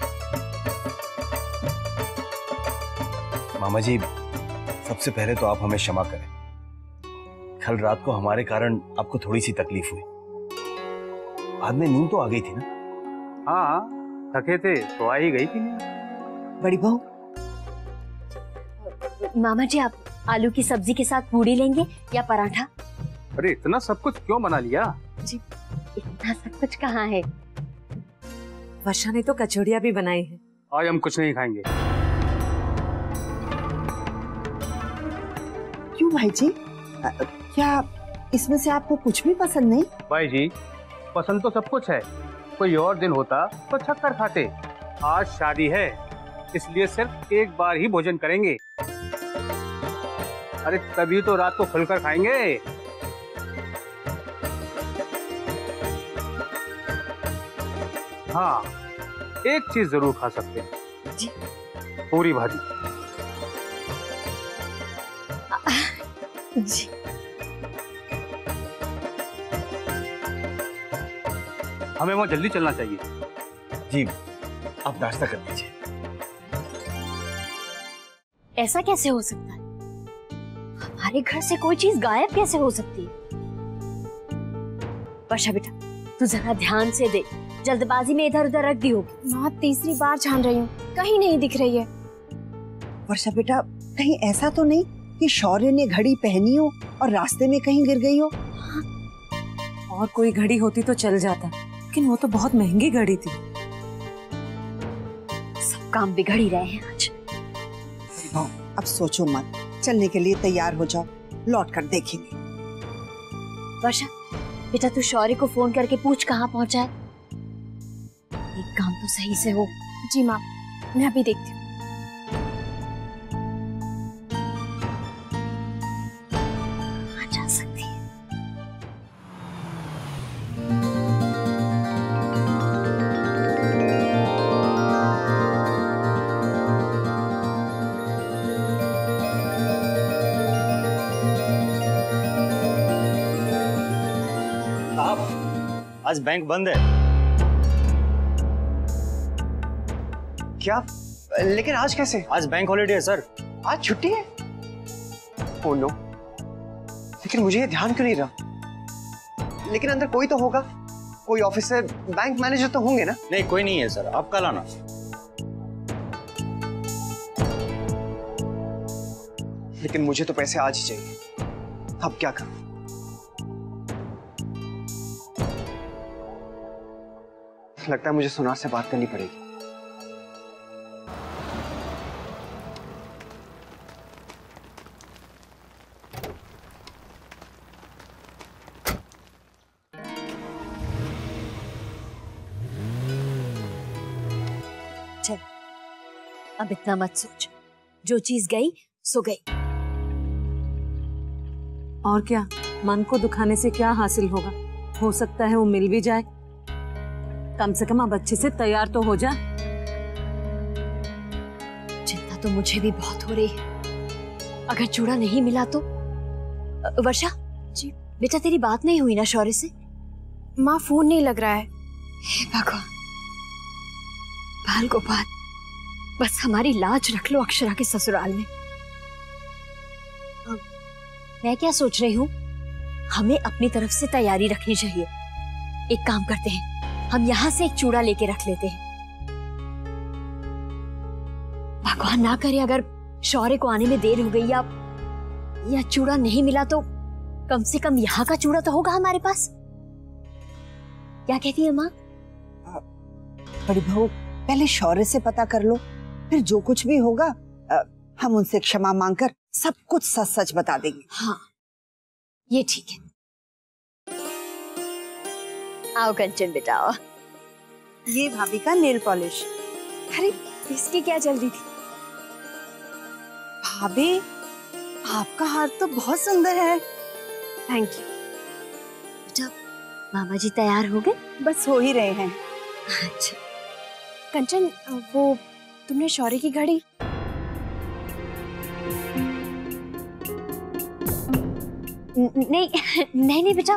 Speaker 5: मामा जी, सबसे पहले तो आप हमें क्षमा करें। कल रात को हमारे कारण आपको थोड़ी सी तकलीफ हुई। बाद में नींद तो आ गई थी ना?
Speaker 12: हाँ थके थे तो आ ही गई थी नींद।
Speaker 14: बड़ी बहू,
Speaker 21: मामा जी आप आलू की सब्जी के साथ पूड़ी लेंगे या पराठा?
Speaker 12: अरे इतना सब कुछ क्यों बना लिया?
Speaker 21: जी इतना सब कुछ कहाँ है?
Speaker 8: वर्षा ने तो कचौड़ियाँ भी बनाई है।
Speaker 12: आज हम कुछ नहीं खाएंगे।
Speaker 14: क्यों भाई जी, क्या इसमें से आपको कुछ भी पसंद नहीं?
Speaker 12: भाई जी पसंद तो सब कुछ है, कोई और दिन होता तो छक्कर खाते। आज शादी है इसलिए सिर्फ एक बार ही भोजन करेंगे। अरे तभी तो रात को खुलकर खाएंगे। हाँ, एक चीज जरूर खा सकते हैं
Speaker 8: जी।
Speaker 12: पूरी भाजी।
Speaker 8: जी।
Speaker 12: हमें वहाँ जल्दी चलना चाहिए।
Speaker 5: जी, आप नाश्ता कर लीजिए।
Speaker 21: ऐसा कैसे हो सकता है? हमारे घर से कोई चीज गायब कैसे हो सकती है? वर्षा बेटा, तू जरा ध्यान से देख, जल्दबाजी में इधर उधर रख दी होगी।
Speaker 16: माँ तीसरी बार छान रही हूँ, कहीं नहीं दिख रही है।
Speaker 14: वर्षा बेटा, कहीं ऐसा तो नहीं कि शौर्य ने घड़ी पहनी हो और रास्ते में कहीं गिर गई हो?
Speaker 8: और कोई घड़ी होती तो चल जाता, लेकिन वो तो बहुत महंगी घड़ी थी।
Speaker 21: सब काम बिगड़ ही रहे हैं आज।
Speaker 14: अब सोचो मत, चलने के लिए तैयार हो जाओ, लौट कर देखेंगे।
Speaker 21: वर्षा बेटा, तू शौर्य को फोन करके पूछ कहाँ पहुंचा है। एक काम तो सही से हो।
Speaker 16: जी माँ, मैं अभी देखती हूँ।
Speaker 21: जा सकती है।
Speaker 7: आज बैंक बंद है।
Speaker 11: क्या? लेकिन आज कैसे?
Speaker 7: आज बैंक हॉलिडे है सर।
Speaker 11: आज छुट्टी है? ओह नो, लेकिन मुझे ये ध्यान क्यों नहीं रहा? लेकिन अंदर कोई तो होगा, कोई ऑफिसर, बैंक मैनेजर तो होंगे ना?
Speaker 7: नहीं, कोई नहीं है सर, आप कल आना।
Speaker 11: लेकिन मुझे तो पैसे आज ही चाहिए, अब क्या करूं? लगता है मुझे सुनार से बात करनी पड़ेगी।
Speaker 21: चल, अब इतना मत सोच, जो चीज गई सो गई।
Speaker 8: और क्या, मन को दुखाने से क्या हासिल होगा? हो सकता है वो मिल भी जाए। कम से कम अब अच्छे से तैयार तो हो जा।
Speaker 21: चिंता तो मुझे भी बहुत हो रही है। अगर चूड़ा नहीं मिला तो? वर्षा जी बेटा, तेरी बात नहीं हुई ना शौर्य से?
Speaker 16: माँ, फोन नहीं लग रहा है।
Speaker 21: हे भगवान, बाल गोपाल, बस हमारी लाज रख लो अक्षरा के ससुराल में। मैं क्या सोच रही हूँ, हमें अपनी तरफ से तैयारी रखनी चाहिए। एक काम करते हैं, हम यहाँ से एक चूड़ा लेके रख लेते हैं। भगवान ना करे अगर शौर्य को आने में देर हो गई या चूड़ा नहीं मिला तो कम से कम यहाँ का चूड़ा तो होगा हमारे पास। क्या कहती है माँ?
Speaker 14: बड़ी बहू, पहले शौर्य से पता कर लो, फिर जो कुछ भी होगा हम उनसे क्षमा मांगकर सब कुछ सच सच बता देंगे।
Speaker 21: हाँ, ये ठीक है। आओ कंचन बेटा, आओ।
Speaker 18: ये भाभी का नेल पॉलिश।
Speaker 16: अरे इसकी क्या जल्दी थी?
Speaker 18: भाभी, आपका हार तो बहुत सुंदर है।
Speaker 16: Thank you.
Speaker 21: बेटा, मामा जी तैयार हो गए?
Speaker 18: बस हो ही रहे हैं।
Speaker 21: अच्छा
Speaker 16: कंचन, वो तुमने शौर्य की घड़ी?
Speaker 21: नहीं नहीं नहीं बेटा,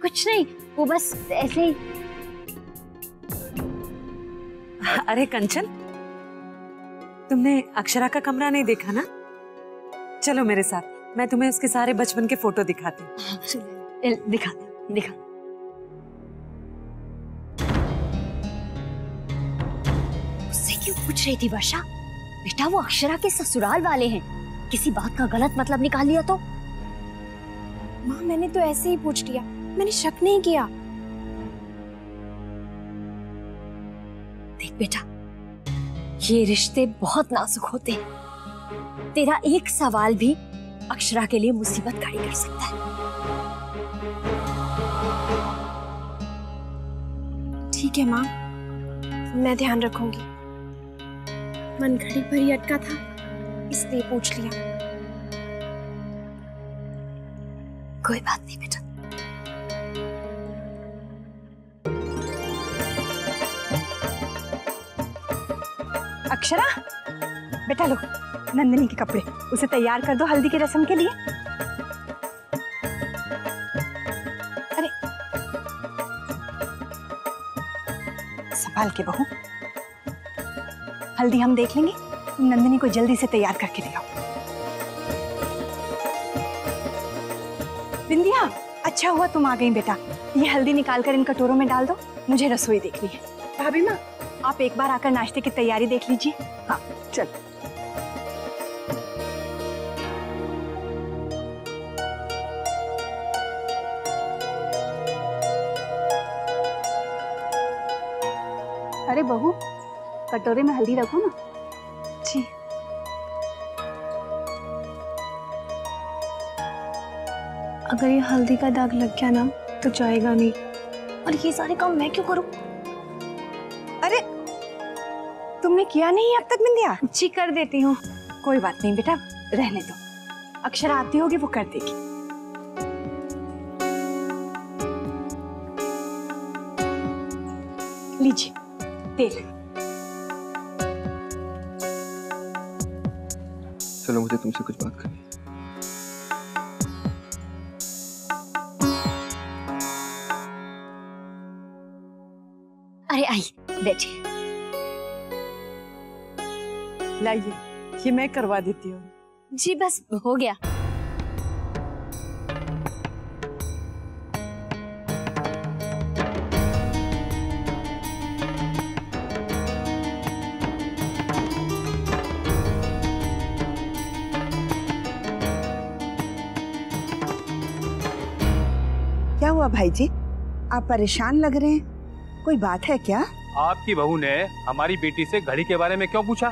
Speaker 21: कुछ नहीं, वो बस ऐसे ही।
Speaker 8: अरे कंचन, तुमने अक्षरा का कमरा नहीं देखा ना? चलो मेरे साथ, मैं तुम्हें उसके सारे बचपन के फोटो दिखाती हूँ।
Speaker 21: दिखा दिखा। उससे क्यों पूछ रही थी वर्षा? बेटा, वो अक्षरा के ससुराल वाले हैं, किसी बात का गलत मतलब निकाल लिया तो?
Speaker 16: माँ, मैंने तो ऐसे ही पूछ लिया, मैंने शक नहीं किया।
Speaker 21: देख बेटा, ये रिश्ते बहुत नाजुक होते हैं। तेरा एक सवाल भी अक्षरा के लिए मुसीबत खड़ी कर सकता है।
Speaker 16: ठीक है माँ, मैं ध्यान रखूंगी। मन घड़ी पर ही अटका था, इसलिए पूछ लिया।
Speaker 21: कोई बात नहीं बेटा।
Speaker 18: अक्षरा, बेटा लो नंदिनी के कपड़े, उसे तैयार कर दो हल्दी की रस्म के लिए। अरे संभाल के बहू, हल्दी हम देख लेंगे, तुम नंदिनी को जल्दी से तैयार करके ले आओ। बिंदिया, अच्छा हुआ तुम आ गई बेटा। ये हल्दी निकाल कर इन कटोरों में डाल दो, मुझे रसोई देखनी है। भाभी माँ, आप एक बार आकर नाश्ते की तैयारी देख लीजिए। हाँ चल।
Speaker 13: अरे बहू, कटोरे में हल्दी रखो ना।
Speaker 18: जी।
Speaker 16: अगर ये हल्दी का दाग लग गया ना तो जाएगा नहीं, और ये सारे काम मैं क्यों करूं?
Speaker 18: अरे तुमने किया नहीं अब तक बिंदिया?
Speaker 16: जी कर देती हूँ।
Speaker 18: कोई बात नहीं बेटा, रहने दो, अक्षरा आती होगी वो कर देगी। लीजिए तेल।
Speaker 15: चलो मुझे तुमसे कुछ बात करनी है।
Speaker 21: अरे आई बैठिए।
Speaker 10: लाइए, ये मैं करवा देती हूँ।
Speaker 21: जी बस हो गया।
Speaker 14: क्या हुआ भाई जी, आप परेशान लग रहे हैं? कोई बात है क्या?
Speaker 12: आपकी बहू ने हमारी बेटी से घड़ी के बारे में क्यों पूछा?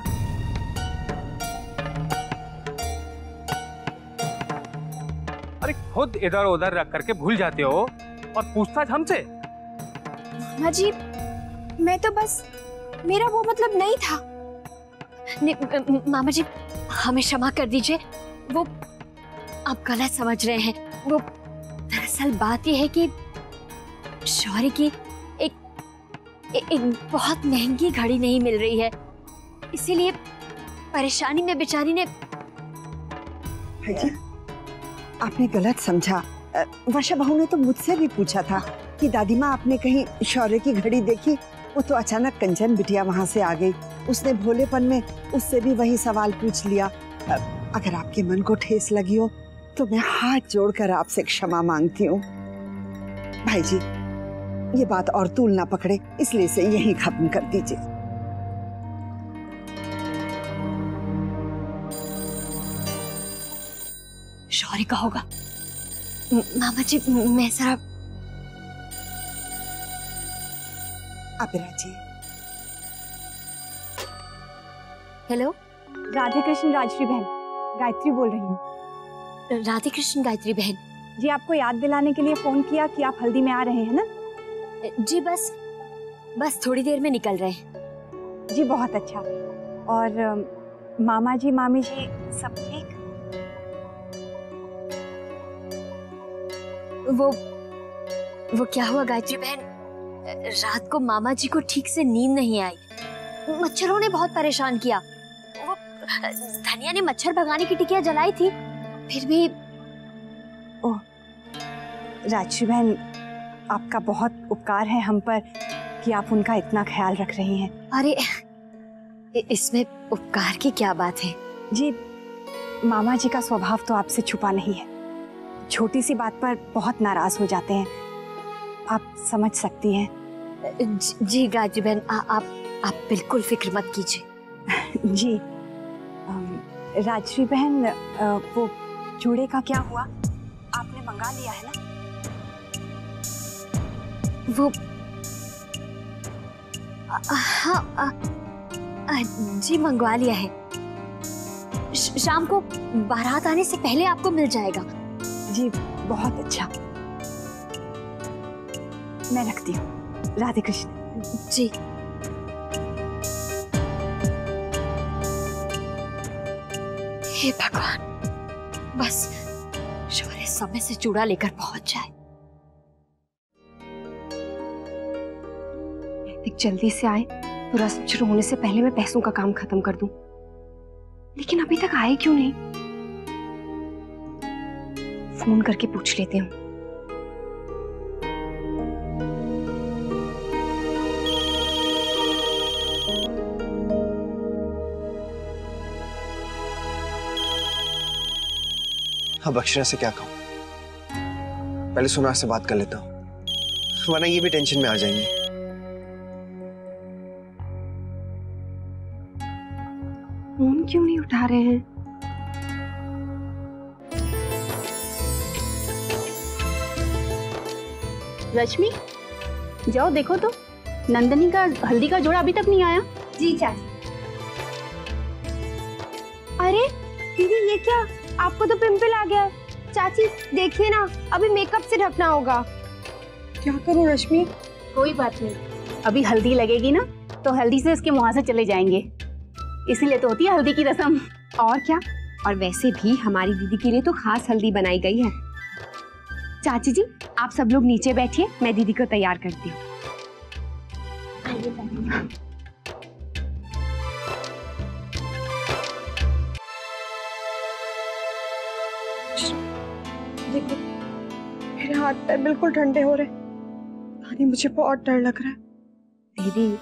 Speaker 12: अरे खुद इधर उधर रख करके भूल जाते हो और पूछताछ हमसे।
Speaker 16: मामा जी, मैं तो बस, मेरा वो मतलब नहीं था।
Speaker 21: मामा जी हमें क्षमा कर दीजिए, वो आप गलत समझ रहे हैं। वो दरअसल बात यह है कि शौर्य की एक बहुत महंगी घड़ी नहीं मिल रही है, इसीलिए परेशानी में बेचारी ने।
Speaker 14: भाई जी आपने गलत समझा। वर्षा बहू ने तो मुझसे भी पूछा था कि दादी माँ आपने कहीं शौर्य की घड़ी देखी। वो तो अचानक कंचन बिटिया वहां से आ गई, उसने भोलेपन में उससे भी वही सवाल पूछ लिया। अगर आपके मन को ठेस लगी हो तो मैं हाथ जोड़कर आपसे क्षमा मांगती हूँ। भाई जी ये बात और तूल ना पकड़े, इसलिए इसे यहीं खत्म कर दीजिए।
Speaker 21: शौर्य का होगा। मामा जी मैं जरा।
Speaker 14: अबरा जी।
Speaker 21: हेलो,
Speaker 18: राधे कृष्ण राजश्री बहन, गायत्री बोल रही हूँ।
Speaker 21: राधे कृष्ण गायत्री बहन
Speaker 18: जी, आपको याद दिलाने के लिए फोन किया कि आप हल्दी में आ रहे हैं ना?
Speaker 21: जी बस थोड़ी देर में निकल रहे हैं।
Speaker 18: जी बहुत अच्छा। और मामा जी मामी जी सब ठीक?
Speaker 21: वो क्या हुआ गायत्री बहन, रात को मामा जी को ठीक से नींद नहीं आई, मच्छरों ने बहुत परेशान किया। वो धनिया ने मच्छर भगाने की टिकिया जलाई थी, फिर भी।
Speaker 18: ओह राजश्री बहन, आपका बहुत उपकार है हम पर कि आप उनका इतना ख्याल रख रही हैं।
Speaker 21: अरे इसमें उपकार की क्या बात है
Speaker 18: जी, मामा जी का स्वभाव तो आपसे छुपा नहीं है, छोटी सी बात पर बहुत नाराज हो जाते हैं, आप समझ सकती हैं।
Speaker 21: जी गायत्री बहन, आप बिल्कुल फिक्र मत कीजिए।
Speaker 18: जी राजश्री बहन, वो चूड़े का क्या हुआ, आपने मंगा लिया है ना?
Speaker 21: वो हाँ जी मंगवा लिया है, शाम को बारात आने से पहले आपको मिल जाएगा।
Speaker 18: जी बहुत अच्छा, मैं रखती हूँ। राधे कृष्ण
Speaker 21: जी। हे भगवान, बस शौर्य समय से चूड़ा लेकर पहुंच जाए।
Speaker 4: जल्दी से आए तो रस्म शुरू होने से पहले मैं पैसों का काम खत्म कर दूं। लेकिन अभी तक आए क्यों नहीं? फोन करके पूछ लेती हूँ।
Speaker 17: अब अक्षरा से क्या कहूं? पहले सोनार से बात कर लेता हूँ, वरना ये भी टेंशन में आ जाएंगे।
Speaker 4: फोन क्यों नहीं उठा रहे हैं?
Speaker 13: रश्मि, जाओ देखो तो, नंदनी का हल्दी का जोड़ा अभी तक नहीं आया।
Speaker 1: जी चाची। अरे दीदी ये क्या, आपको तो पिंपल आ गया है। चाची देखिए ना, अभी मेकअप से ढकना होगा।
Speaker 13: क्या करूं रश्मि? कोई बात नहीं, अभी हल्दी लगेगी ना तो हल्दी से इसके मुहां से चले जाएंगे, इसीलिए तो होती है हल्दी की रस्म।
Speaker 4: और क्या, और वैसे भी हमारी दीदी के लिए तो खास हल्दी बनाई गई है। चाची जी, आप सब लोग नीचे बैठिए, मैं दीदी को तैयार करती हूँ।
Speaker 1: देखो मेरे हाथ पैर बिल्कुल ठंडे हो रहे, पानी मुझे बहुत डर लग रहा है।
Speaker 4: दीदी,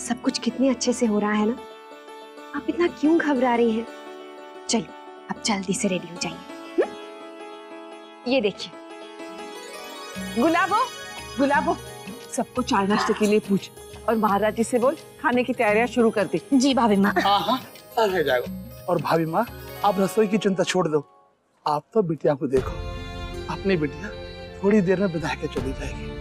Speaker 4: सब कुछ कितने अच्छे से हो रहा है ना, आप इतना क्यों घबरा रही हैं? चलो अब जल्दी से रेडी हो जाइए। ये देखिए।
Speaker 3: गुलाबो, गुलाबो, सबको चाय नाश्ते के लिए पूछ और महाराज जी से बोल खाने की तैयारियां शुरू कर दे।
Speaker 21: जी भाभी माँ।
Speaker 20: हाँ हाँ, सब हो जाएगा। और भाभी माँ, आप रसोई की चिंता छोड़ दो, आप तो बिटिया को देखो, अपनी बिटिया थोड़ी देर में विदा के चली जाएगी।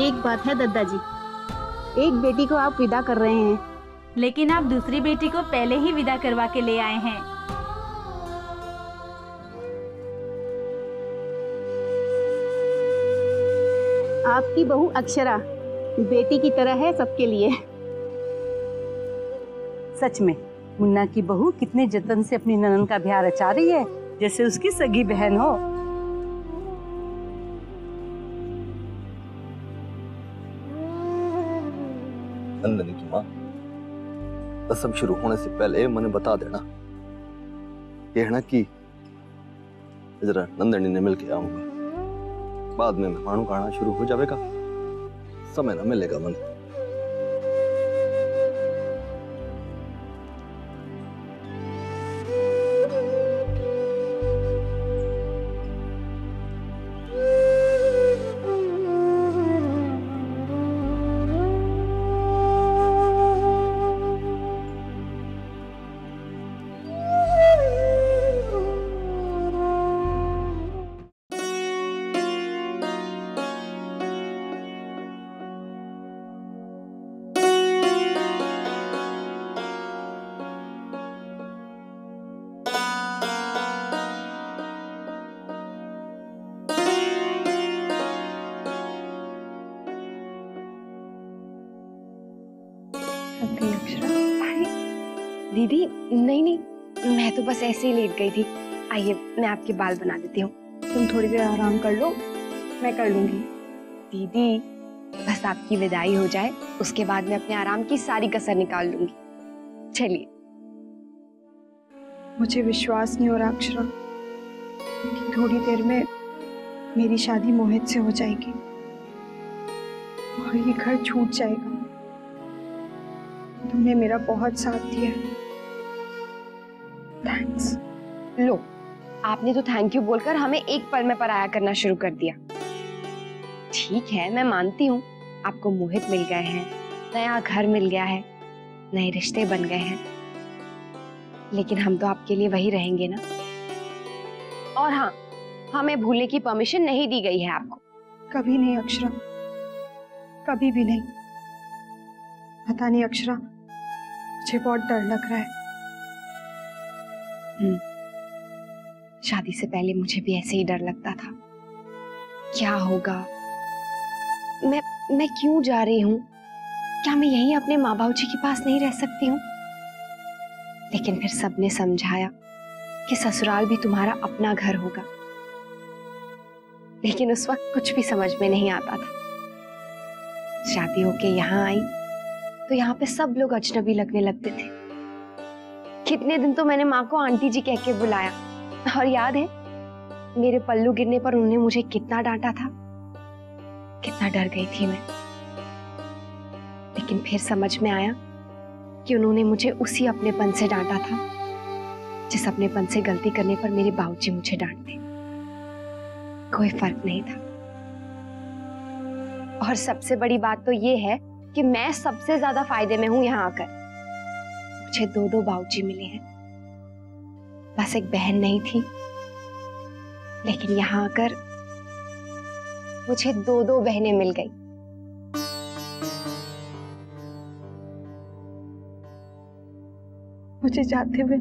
Speaker 13: एक बात है दद्दा जी, एक बेटी को आप विदा कर रहे हैं,
Speaker 9: लेकिन आप दूसरी बेटी को पहले ही विदा करवा के ले आए हैं।
Speaker 13: आपकी बहू अक्षरा बेटी की तरह है सबके लिए।
Speaker 6: सच में मुन्ना की बहू कितने जतन से अपनी ननन का ब्याह रचा रही है, जैसे उसकी सगी बहन हो।
Speaker 15: नंदनी की माँ, रस्म शुरू होने से पहले मैंने बता देना, कहना कि जरा नंदनी ने मिलके आऊंगा, बाद में मेहमानों का आना शुरू हो जाएगा, समय ना मिलेगा मन।
Speaker 4: दीदी नहीं नहीं, मैं तो बस ऐसे ही लेट गई थी। आइए मैं आपके बाल बना देती हूँ।
Speaker 1: तुम थोड़ी देर आराम कर लो, मैं कर लूंगी।
Speaker 4: दीदी बस आपकी विदाई हो जाए, उसके बाद मैं अपने आराम की सारी कसर निकाल लूंगी। चलिए।
Speaker 1: मुझे विश्वास नहीं हो रहा अक्षरा कि थोड़ी देर में मेरी शादी मोहित से हो जाएगी और ये घर छूट जाएगा। तुमने मेरा बहुत साथ दिया, थैंक्स।
Speaker 4: लो, आपने तो थैंक यू बोलकर हमें एक पल में पराया करना शुरू कर दिया। ठीक है, मैं मानती हूँ आपको मोहित मिल गए हैं, नया घर मिल गया है, नए रिश्ते बन गए हैं, लेकिन हम तो आपके लिए वही रहेंगे ना और हाँ, हमें भूलने की परमिशन नहीं दी गई है आपको।
Speaker 1: कभी नहीं अक्षरा, कभी भी नहीं। पता नहीं अक्षरा, मुझे बहुत डर लग रहा है।
Speaker 4: शादी से पहले मुझे भी ऐसे ही डर लगता था, क्या होगा, मैं क्यों जा रही हूँ, क्या मैं यहीं अपने माँ बाबू जी के पास नहीं रह सकती हूँ? लेकिन फिर सबने समझाया कि ससुराल भी तुम्हारा अपना घर होगा। लेकिन उस वक्त कुछ भी समझ में नहीं आता था। शादी होके यहाँ आई तो यहाँ पे सब लोग अजनबी लगने लगते थे। कितने दिन तो मैंने माँ को आंटी जी कह के बुलाया, और याद है मेरे पल्लू गिरने पर उन्होंने मुझे कितना डांटा था, कितना डर गई थी मैं। लेकिन फिर समझ में आया कि उन्होंने मुझे उसी अपनेपन से डांटा था जिस अपनेपन से गलती करने पर मेरे बाबूजी मुझे डांटते। कोई फर्क नहीं था। और सबसे बड़ी बात तो ये है कि मैं सबसे ज्यादा फायदे में हूं यहाँ आकर। मुझे 2 बाबूजी मिले हैं, बस एक बहन नहीं थी। लेकिन यहाँ आकर मुझे 2 बहनें मिल गई।
Speaker 1: मुझे जाते हुए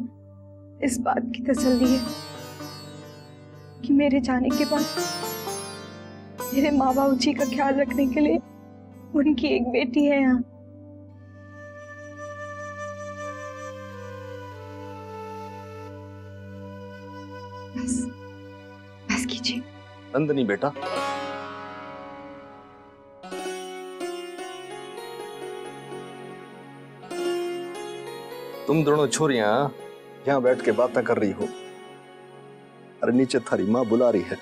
Speaker 1: इस बात की तसल्ली है कि मेरे जाने के बाद मेरे माँ बाबू जी का ख्याल रखने के लिए उनकी एक बेटी है यहाँ।
Speaker 4: बस कीजिए।
Speaker 15: नंदनी बेटा, तुम दोनों छोरियां यहाँ बैठ के बातें कर रही हो, अरे नीचे थारी माँ बुला रही है।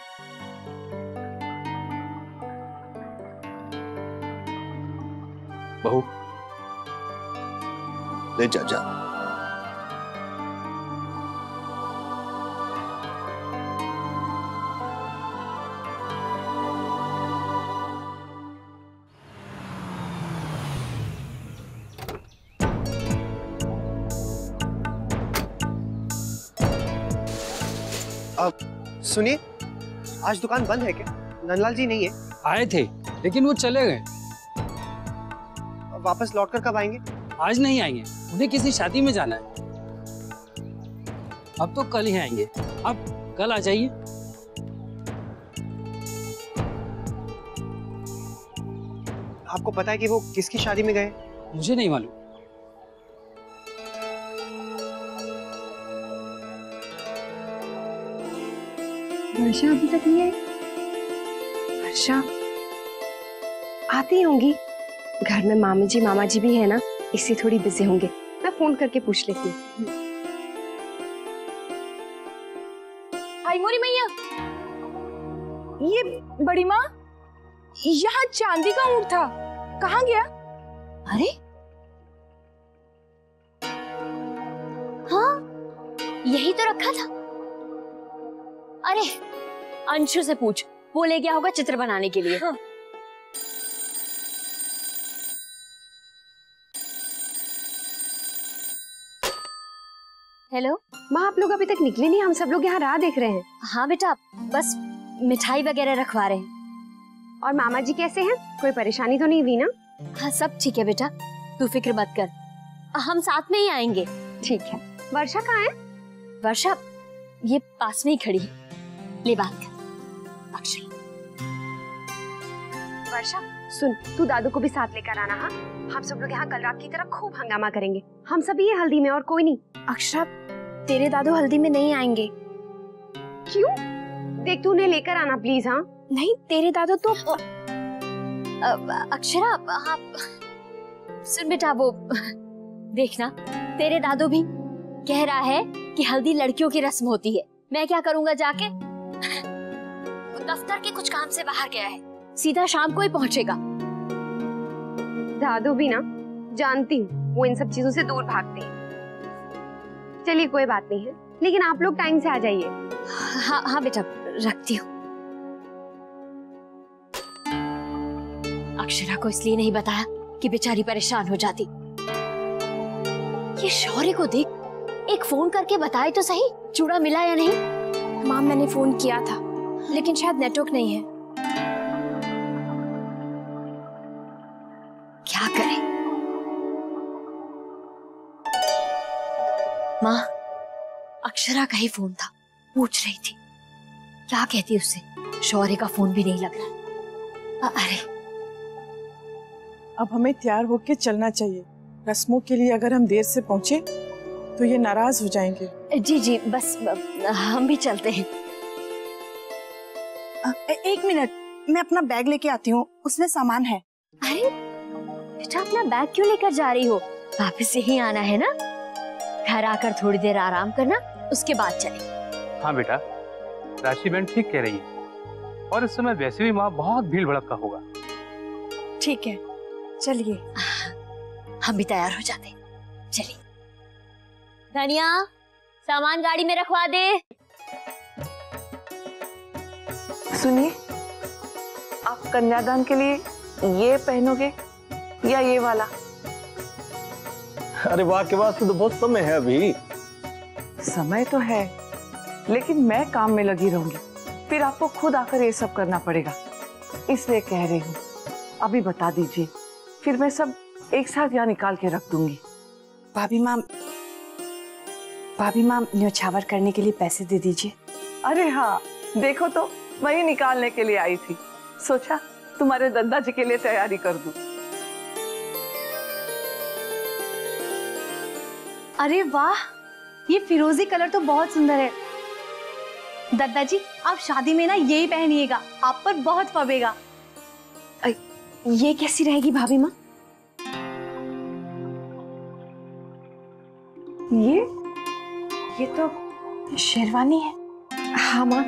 Speaker 15: बहू ले जा।
Speaker 17: सुनिए, आज दुकान बंद है क्या? नंदलाल जी नहीं है?
Speaker 12: आए थे लेकिन वो चले गए।
Speaker 17: वापस लौटकर कब आएंगे?
Speaker 12: आज नहीं आएंगे, उन्हें किसी शादी में जाना है। अब तो कल ही आएंगे। अब कल आ जाइए।
Speaker 17: आपको पता है कि वो किसकी शादी में गए?
Speaker 12: मुझे नहीं मालूम।
Speaker 1: वर्षा अभी तक नहीं आई?
Speaker 4: वर्षा आती होंगी, घर में मामा जी भी है ना, इससे थोड़ी बिजी होंगे। मैं फोन करके पूछ लेती हूँ।
Speaker 1: हाय मोरी मैया, ये बड़ी माँ, यहाँ चांदी का ऊँट था, कहाँ गया?
Speaker 21: अरे हाँ, यही तो रखा था। अरे अंशु से पूछ, वो ले गया होगा चित्र बनाने के लिए। हाँ। हेलो
Speaker 4: माँ, आप लोग अभी तक निकले नहीं? हम सब लोग यहाँ राह देख रहे हैं।
Speaker 21: हाँ बेटा, बस मिठाई वगैरह रखवा रहे हैं।
Speaker 4: और मामा जी कैसे हैं? कोई परेशानी तो नहीं हुई ना?
Speaker 21: हाँ सब ठीक है बेटा, तू फिक्र मत कर, हम साथ में ही आएंगे।
Speaker 4: ठीक है। वर्षा कहाँ है?
Speaker 21: वर्षा ये पास में ही खड़ी है, ले बात कर। अक्षरा,
Speaker 4: वर्षा सुन, तू दादू को भी साथ लेकर आना। हाँ, हम सब लोग यहाँ कल रात की तरह खूब हंगामा करेंगे। हम सभी ये हल्दी में और कोई नहीं।
Speaker 16: अक्षरा, तेरे दादू हल्दी में नहीं आएंगे।
Speaker 4: क्यों? देख तू उन्हें लेकर आना प्लीज। हाँ
Speaker 16: नहीं, तेरे दादू तो
Speaker 21: अक्षरा, हाँ सुन बेटा, वो देखना, तेरे दादू भी कह रहा है कि हल्दी लड़कियों की रस्म होती है। मैं क्या करूंगा जाके? दफ्तर के कुछ काम से बाहर गया है, सीधा शाम को ही पहुंचेगा।
Speaker 4: दादू भी ना, जानती हूँ वो इन सब चीजों से दूर भागते हैं। चलिए कोई बात नहीं है, लेकिन आप लोग टाइम से आ जाइए।
Speaker 21: हाँ हाँ बेटा, रखती हूँ। अक्षरा को इसलिए नहीं बताया कि बेचारी परेशान हो जाती। ये शौर्य को देख, एक फोन करके बताए तो सही चूड़ा मिला या नहीं।
Speaker 16: माम मैंने फोन किया था लेकिन शायद नेटवर्क नहीं है।
Speaker 21: क्या करें? माँ, अक्षरा का ही फोन था, पूछ रही थी। क्या कहती उससे? शौर्य का फोन भी नहीं लग रहा। अरे
Speaker 10: अब हमें तैयार होके चलना चाहिए। रस्मों के लिए अगर हम देर से पहुंचे तो ये नाराज हो जाएंगे।
Speaker 21: जी जी, बस हम भी चलते हैं।
Speaker 18: एक मिनट, मैं अपना बैग लेके आती हूँ, उसमें सामान है।
Speaker 21: अरे बेटा, अपना बैग क्यों लेकर जा रही हो? वापस यही आना है ना? घर आकर थोड़ी देर आराम करना, उसके बाद चले।
Speaker 12: हाँ बेटा, राशि बहन ठीक कह रही है। और इस समय वैसे भी वहाँ बहुत भीड़ भड़का होगा।
Speaker 18: ठीक है, चलिए।
Speaker 21: हम भी तैयार हो जाते। चलिए। धनिया, सामान गाड़ी में रखवा दे।
Speaker 3: सुनिए, आप कन्यादान के लिए ये पहनोगे या ये वाला?
Speaker 15: अरे वाह, के वास्ते तो बहुत समय है अभी।
Speaker 3: समय तो है, लेकिन मैं काम में लगी रहूंगी, फिर आपको खुद आकर ये सब करना पड़ेगा, इसलिए कह रही हूँ अभी बता दीजिए, फिर मैं सब एक साथ यहाँ निकाल के रख दूंगी।
Speaker 18: भाभी माम न्योछावर करने के लिए पैसे दे दीजिए।
Speaker 3: अरे हाँ, देखो तो वही निकालने के लिए आई थी, सोचा तुम्हारे दादाजी के लिए तैयारी कर दूं।
Speaker 2: अरे वाह, ये फिरोजी कलर तो बहुत सुंदर है। दादाजी, आप शादी में ना यही पहनिएगा, आप पर बहुत फबेगा।
Speaker 4: ये कैसी रहेगी भाभी माँ? ये तो शेरवानी है। हाँ माँ,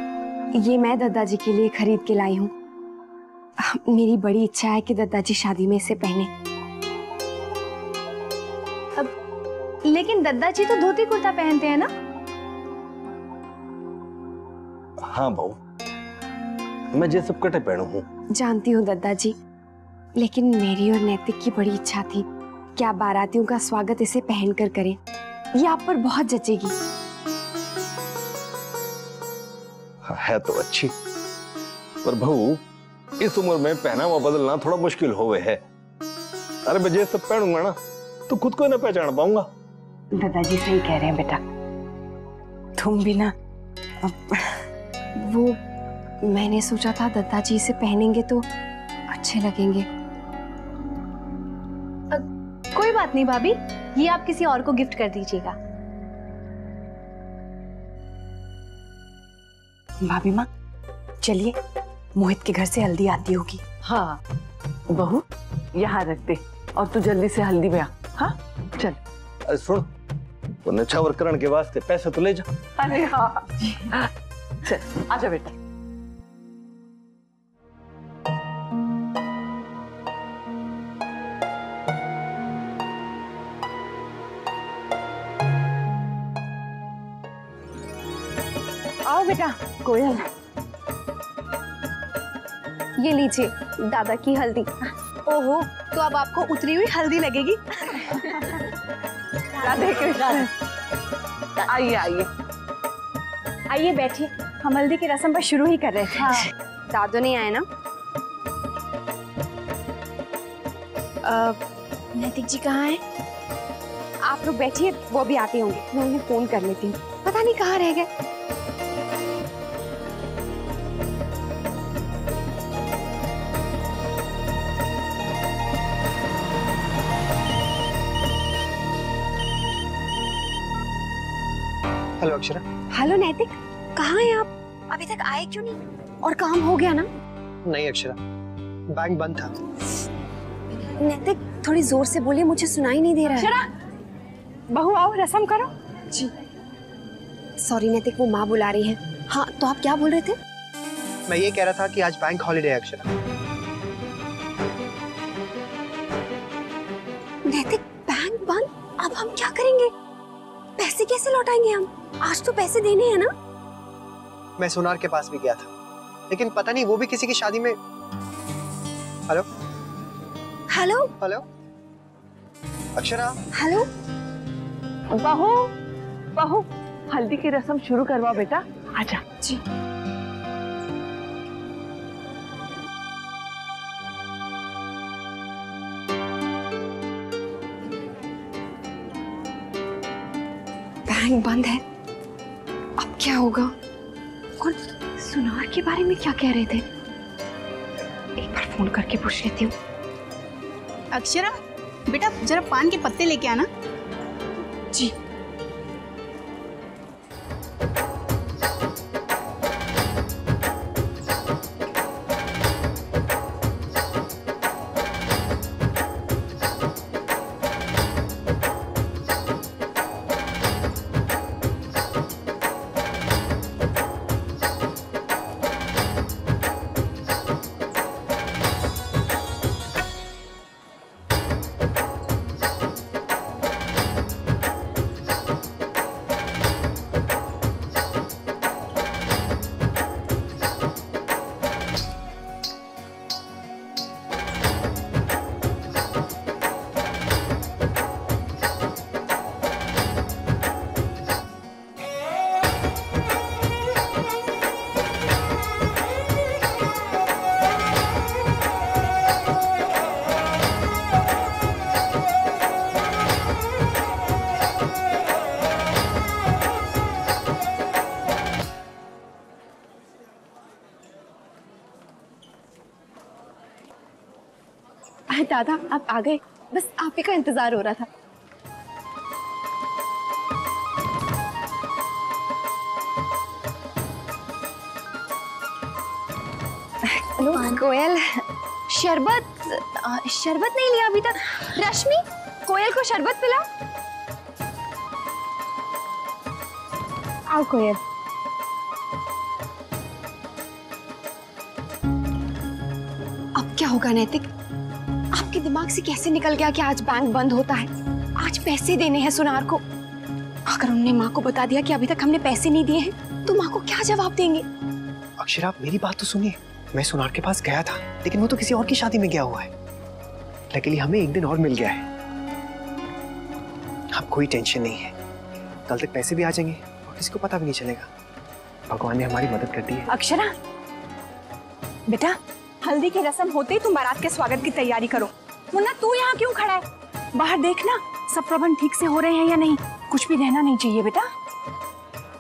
Speaker 4: ये मैं दादाजी के लिए खरीद के लाई हूँ। मेरी बड़ी इच्छा है कि दादाजी शादी में इसे पहने।
Speaker 2: लेकिन दादाजी तो धोती कुर्ता पहनते हैं ना?
Speaker 15: हाँ बहू, मैं ये सब कटे पहनू हूँ।
Speaker 4: जानती हूँ दादाजी, लेकिन मेरी और नैतिक की बड़ी इच्छा थी कि आप बारातियों का स्वागत इसे पहनकर करें। ये आप पर बहुत जचेगी।
Speaker 15: है तो अच्छी, पर बहू इस उम्र में पहनावा बदलना थोड़ा मुश्किल होवे है। अरे मैं ये सब पहनूंगा ना तो खुद को ना पहचान पाऊंगा।
Speaker 18: दादाजी सही कह रहे हैं बेटा, तुम भी ना।
Speaker 4: वो मैंने सोचा था दादाजी इसे पहनेंगे तो अच्छे लगेंगे।
Speaker 2: कोई बात नहीं भाभी, ये आप किसी और को गिफ्ट कर दीजिएगा।
Speaker 18: भाभी माँ, चलिए, मोहित के घर से हल्दी आती होगी।
Speaker 3: हाँ बहू, यहाँ रख दे और तू जल्दी से हल्दी में आ। हाँ चल।
Speaker 15: अरे सुन, तो न्योछावर करण के वास्ते पैसे तो ले जा।
Speaker 3: अरे हाँ, चल आजा बेटा।
Speaker 18: आओ बेटा। कोयल,
Speaker 2: ये लीजिए दादा की हल्दी। ओहो, तो अब आपको उतरी हुई हल्दी लगेगी।
Speaker 3: राधे कृष्ण। आइए आइए
Speaker 18: आइए बैठिए, हम हल्दी की रस्म पर शुरू ही कर रहे थे।
Speaker 4: हाँ। दादू नहीं आए ना?
Speaker 16: नैतिक जी कहाँ हैं?
Speaker 4: आप लोग बैठिए, वो भी आते होंगे। मैं उन्हें फोन कर लेती हूँ, पता नहीं कहाँ रह गए।
Speaker 11: हेलो अक्षरा।
Speaker 4: हेलो नैतिक, कहाँ हैं आप? अभी तक आए क्यों नहीं? और काम हो गया ना?
Speaker 11: नहीं अक्षरा, बैंक बंद था।
Speaker 4: नैतिक, थोड़ी जोर से बोलिए, मुझे सुनाई नहीं दे रहा है।
Speaker 18: बहू आओ, रस्म करो।
Speaker 4: जी सॉरी नैतिक, वो माँ बुला रही है। हाँ तो आप क्या बोल रहे थे?
Speaker 11: मैं ये कह रहा था कि आज बैंक हॉलिडे है अक्षरा।
Speaker 4: नैतिक, बैंक बंद? अब हम क्या करेंगे? पैसे कैसे लौटाएंगे हम? आज तो पैसे देने हैं ना?
Speaker 11: मैं सोनार के पास भी गया था, लेकिन पता नहीं वो भी किसी की शादी में। Hello
Speaker 4: hello
Speaker 11: hello Akshara.
Speaker 4: Hello
Speaker 3: बहू, बहू हल्दी की रस्म शुरू करवाओ बेटा। आजा।
Speaker 4: जी। बैंक बंद है, अब क्या होगा? और सुनार के बारे में क्या कह रहे थे? एक बार फोन करके पूछ लेती हूँ।
Speaker 13: अक्षरा बेटा जरा पान के पत्ते लेके आना।
Speaker 4: जी। दादा आप आ गए, बस आप ही का इंतजार हो रहा था। हेलो कोयल, शरबत शरबत नहीं लिया अभी तक। रश्मि कोयल को शरबत पिला।
Speaker 1: आओ कोयल।
Speaker 4: अब क्या होगा नैतिक? आपके दिमाग से कैसे निकल गया कि आज बैंक बंद होता है? आज पैसे देने हैं सुनार को। अगर उन्होंने माँ को बता दिया कि अभी तक हमने पैसे नहीं दिए हैं, तो माँ को क्या जवाब देंगे?
Speaker 11: अक्षरा आप मेरी बात तो सुनिए, मैं सुनार के पास गया था, लेकिन वो तो किसी और की शादी में गया हुआ है। लकीली हमें एक दिन और मिल गया है। अब कोई टेंशन नहीं है, कल तक पैसे भी आ जाएंगे और किसी को पता भी नहीं चलेगा। भगवान ने हमारी मदद कर दी है।
Speaker 18: अक्षरा बेटा, हल्दी की रस्म होते ही तुम बारात के स्वागत की तैयारी करो। मुन्ना तू यहाँ क्यों खड़ा है? बाहर देखना सब प्रबंध ठीक से हो रहे हैं या नहीं, कुछ भी रहना नहीं चाहिए बेटा।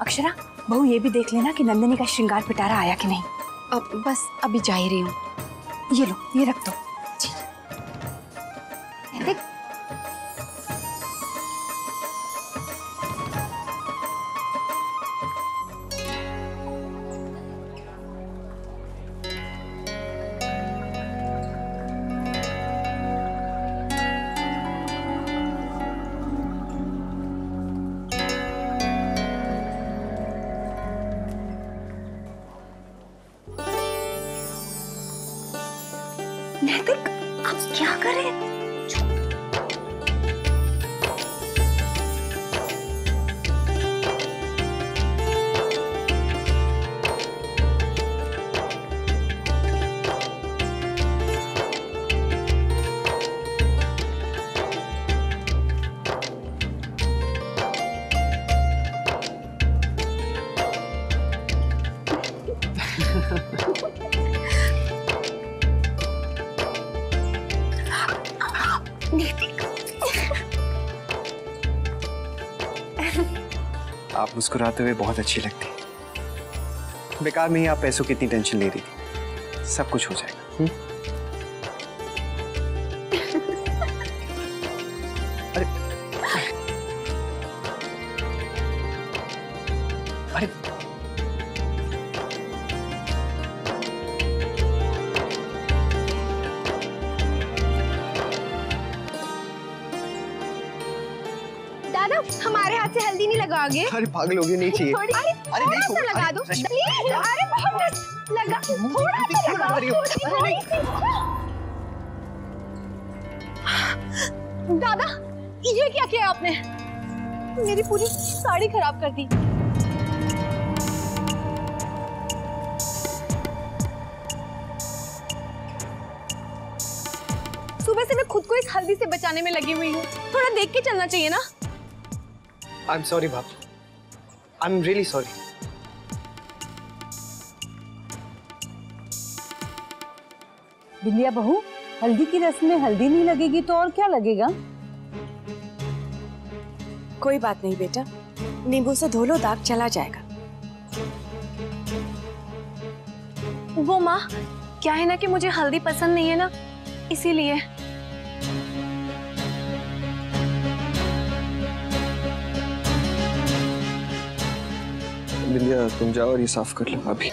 Speaker 18: अक्षरा बहू ये भी देख लेना कि नंदिनी का श्रृंगार पिटारा आया कि नहीं।
Speaker 4: अब बस अभी जा ही रही हूँ।
Speaker 18: ये लो, ये रख दो।
Speaker 4: नैतिक आप क्या कर रहे हैं?
Speaker 11: आप मुस्कुराते हुए बहुत अच्छी लगती। बेकार में ही आप पैसों की इतनी टेंशन ले रही थी, सब कुछ हो जाएगा। अरे अरे
Speaker 4: दादा हमारे हाथ से हल्दी नहीं लगाओगे?
Speaker 11: अरे पागल हो गई, नहीं चाहिए।
Speaker 4: अरे थोड़ा सा लगा दो प्लीज। अरे बहुत लगा, थोड़ा सा लगा दो। दादा ये क्या किया आपने? मेरी पूरी साड़ी खराब कर दी। सुबह से मैं खुद को इस हल्दी से बचाने में लगी हुई हूँ, थोड़ा देख के चलना चाहिए ना।
Speaker 11: आई एम सॉरी भाभी, आई एम रियली सॉरी।
Speaker 6: बिंदिया बहू, हल्दी की रस्म में हल्दी नहीं लगेगी तो और क्या लगेगा?
Speaker 1: कोई बात नहीं बेटा, नींबू से धो लो, दाग चला जाएगा। वो माँ, क्या है ना कि मुझे हल्दी पसंद नहीं है ना, इसीलिए।
Speaker 17: बिंदिया तुम जाओ और ये साफ कर लो अभी।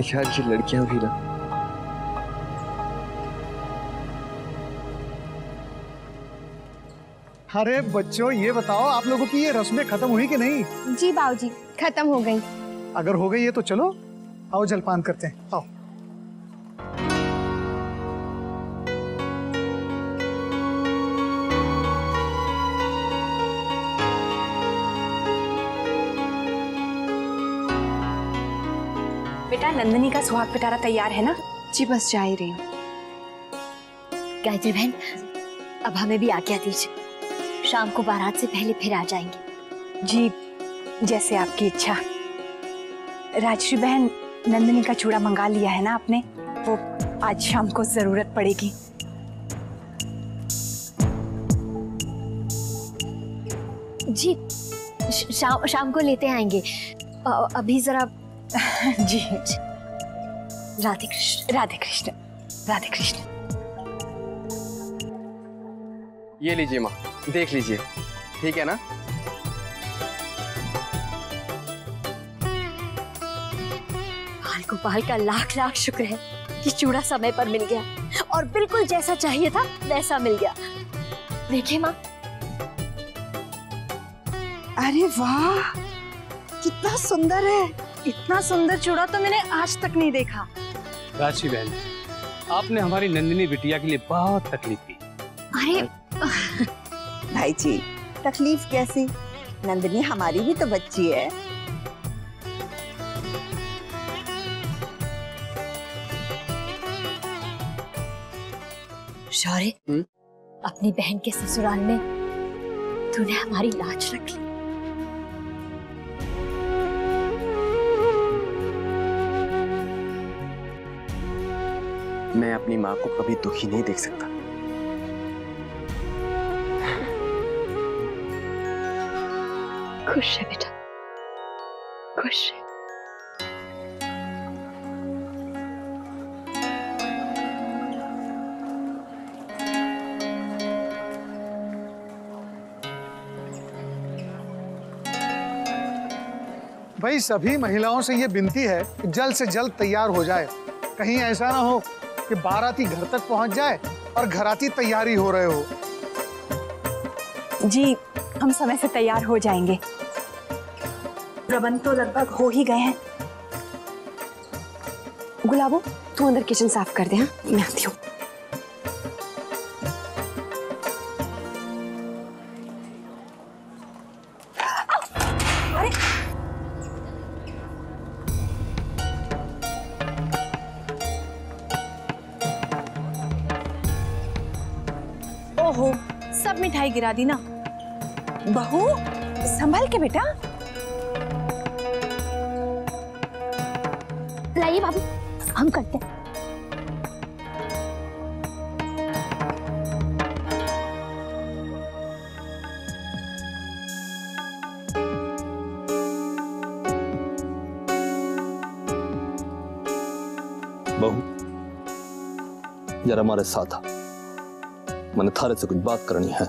Speaker 17: यार ये लड़कियां भी ना,
Speaker 19: अरे बच्चों ये बताओ, आप लोगों की ये रस्में खत्म हुई कि नहीं?
Speaker 16: जी बाबूजी, खत्म हो गई।
Speaker 19: अगर हो गई है तो चलो आओ जलपान करते हैं, आओ।
Speaker 1: बेटा नंदिनी का सुहाग पिटारा तैयार है ना?
Speaker 4: जी बस जा ही रही हूँ।
Speaker 21: गायत्री बहन, अब हमें भी आज्ञा दीजिए, शाम को बारात से पहले फिर आ जाएंगे।
Speaker 18: जी जैसे आपकी इच्छा। राजश्री बहन, नंदिनी का चूड़ा मंगा लिया है ना आपने? वो आज शाम को जरूरत पड़ेगी।
Speaker 21: जी शाम को लेते आएंगे। अभी जरा
Speaker 18: जी।
Speaker 21: राधे कृष्ण।
Speaker 18: राधे कृष्ण। राधे कृष्ण।
Speaker 17: ये लीजिए माँ, देख लीजिए, ठीक है ना?
Speaker 21: गोपाल का लाख लाख शुक्र है कि चूड़ा समय पर मिल गया और बिल्कुल जैसा चाहिए था वैसा मिल गया। देखिए माँ।
Speaker 14: अरे वाह, कितना सुंदर है।
Speaker 18: इतना सुंदर चूड़ा तो मैंने आज तक नहीं देखा।
Speaker 12: राशि बहन, आपने हमारी नंदिनी बिटिया के लिए बहुत तकलीफ की।
Speaker 21: अरे
Speaker 14: भाई जी, तकलीफ कैसी? नंदिनी हमारी भी तो बच्ची है।
Speaker 21: शौर्य, अपनी बहन के ससुराल में तूने हमारी लाज रख ली।
Speaker 17: मैं अपनी माँ को कभी दुखी नहीं देख सकता।
Speaker 21: खुश है बेटा, खुश है।
Speaker 19: भाई सभी महिलाओं से ये विनती है कि जल्द से जल्द तैयार हो जाए। कहीं ऐसा ना हो कि बाराती घर तक पहुंच जाए और घराती तैयारी हो रहे हो।
Speaker 18: जी हम समय से तैयार हो जाएंगे। प्रबंध तो लगभग हो ही गए हैं।
Speaker 4: गुलाबो, तू अंदर किचन साफ कर दे। हाँ, मैं आती हूँ।
Speaker 18: ओहो, सब मिठाई गिरा दी ना। बहू संभल के बेटा।
Speaker 21: लाइए बाबू, हम करते हैं।
Speaker 15: बहू, जरा हमारे साथ आ, मैंने थारे से कुछ बात करनी है।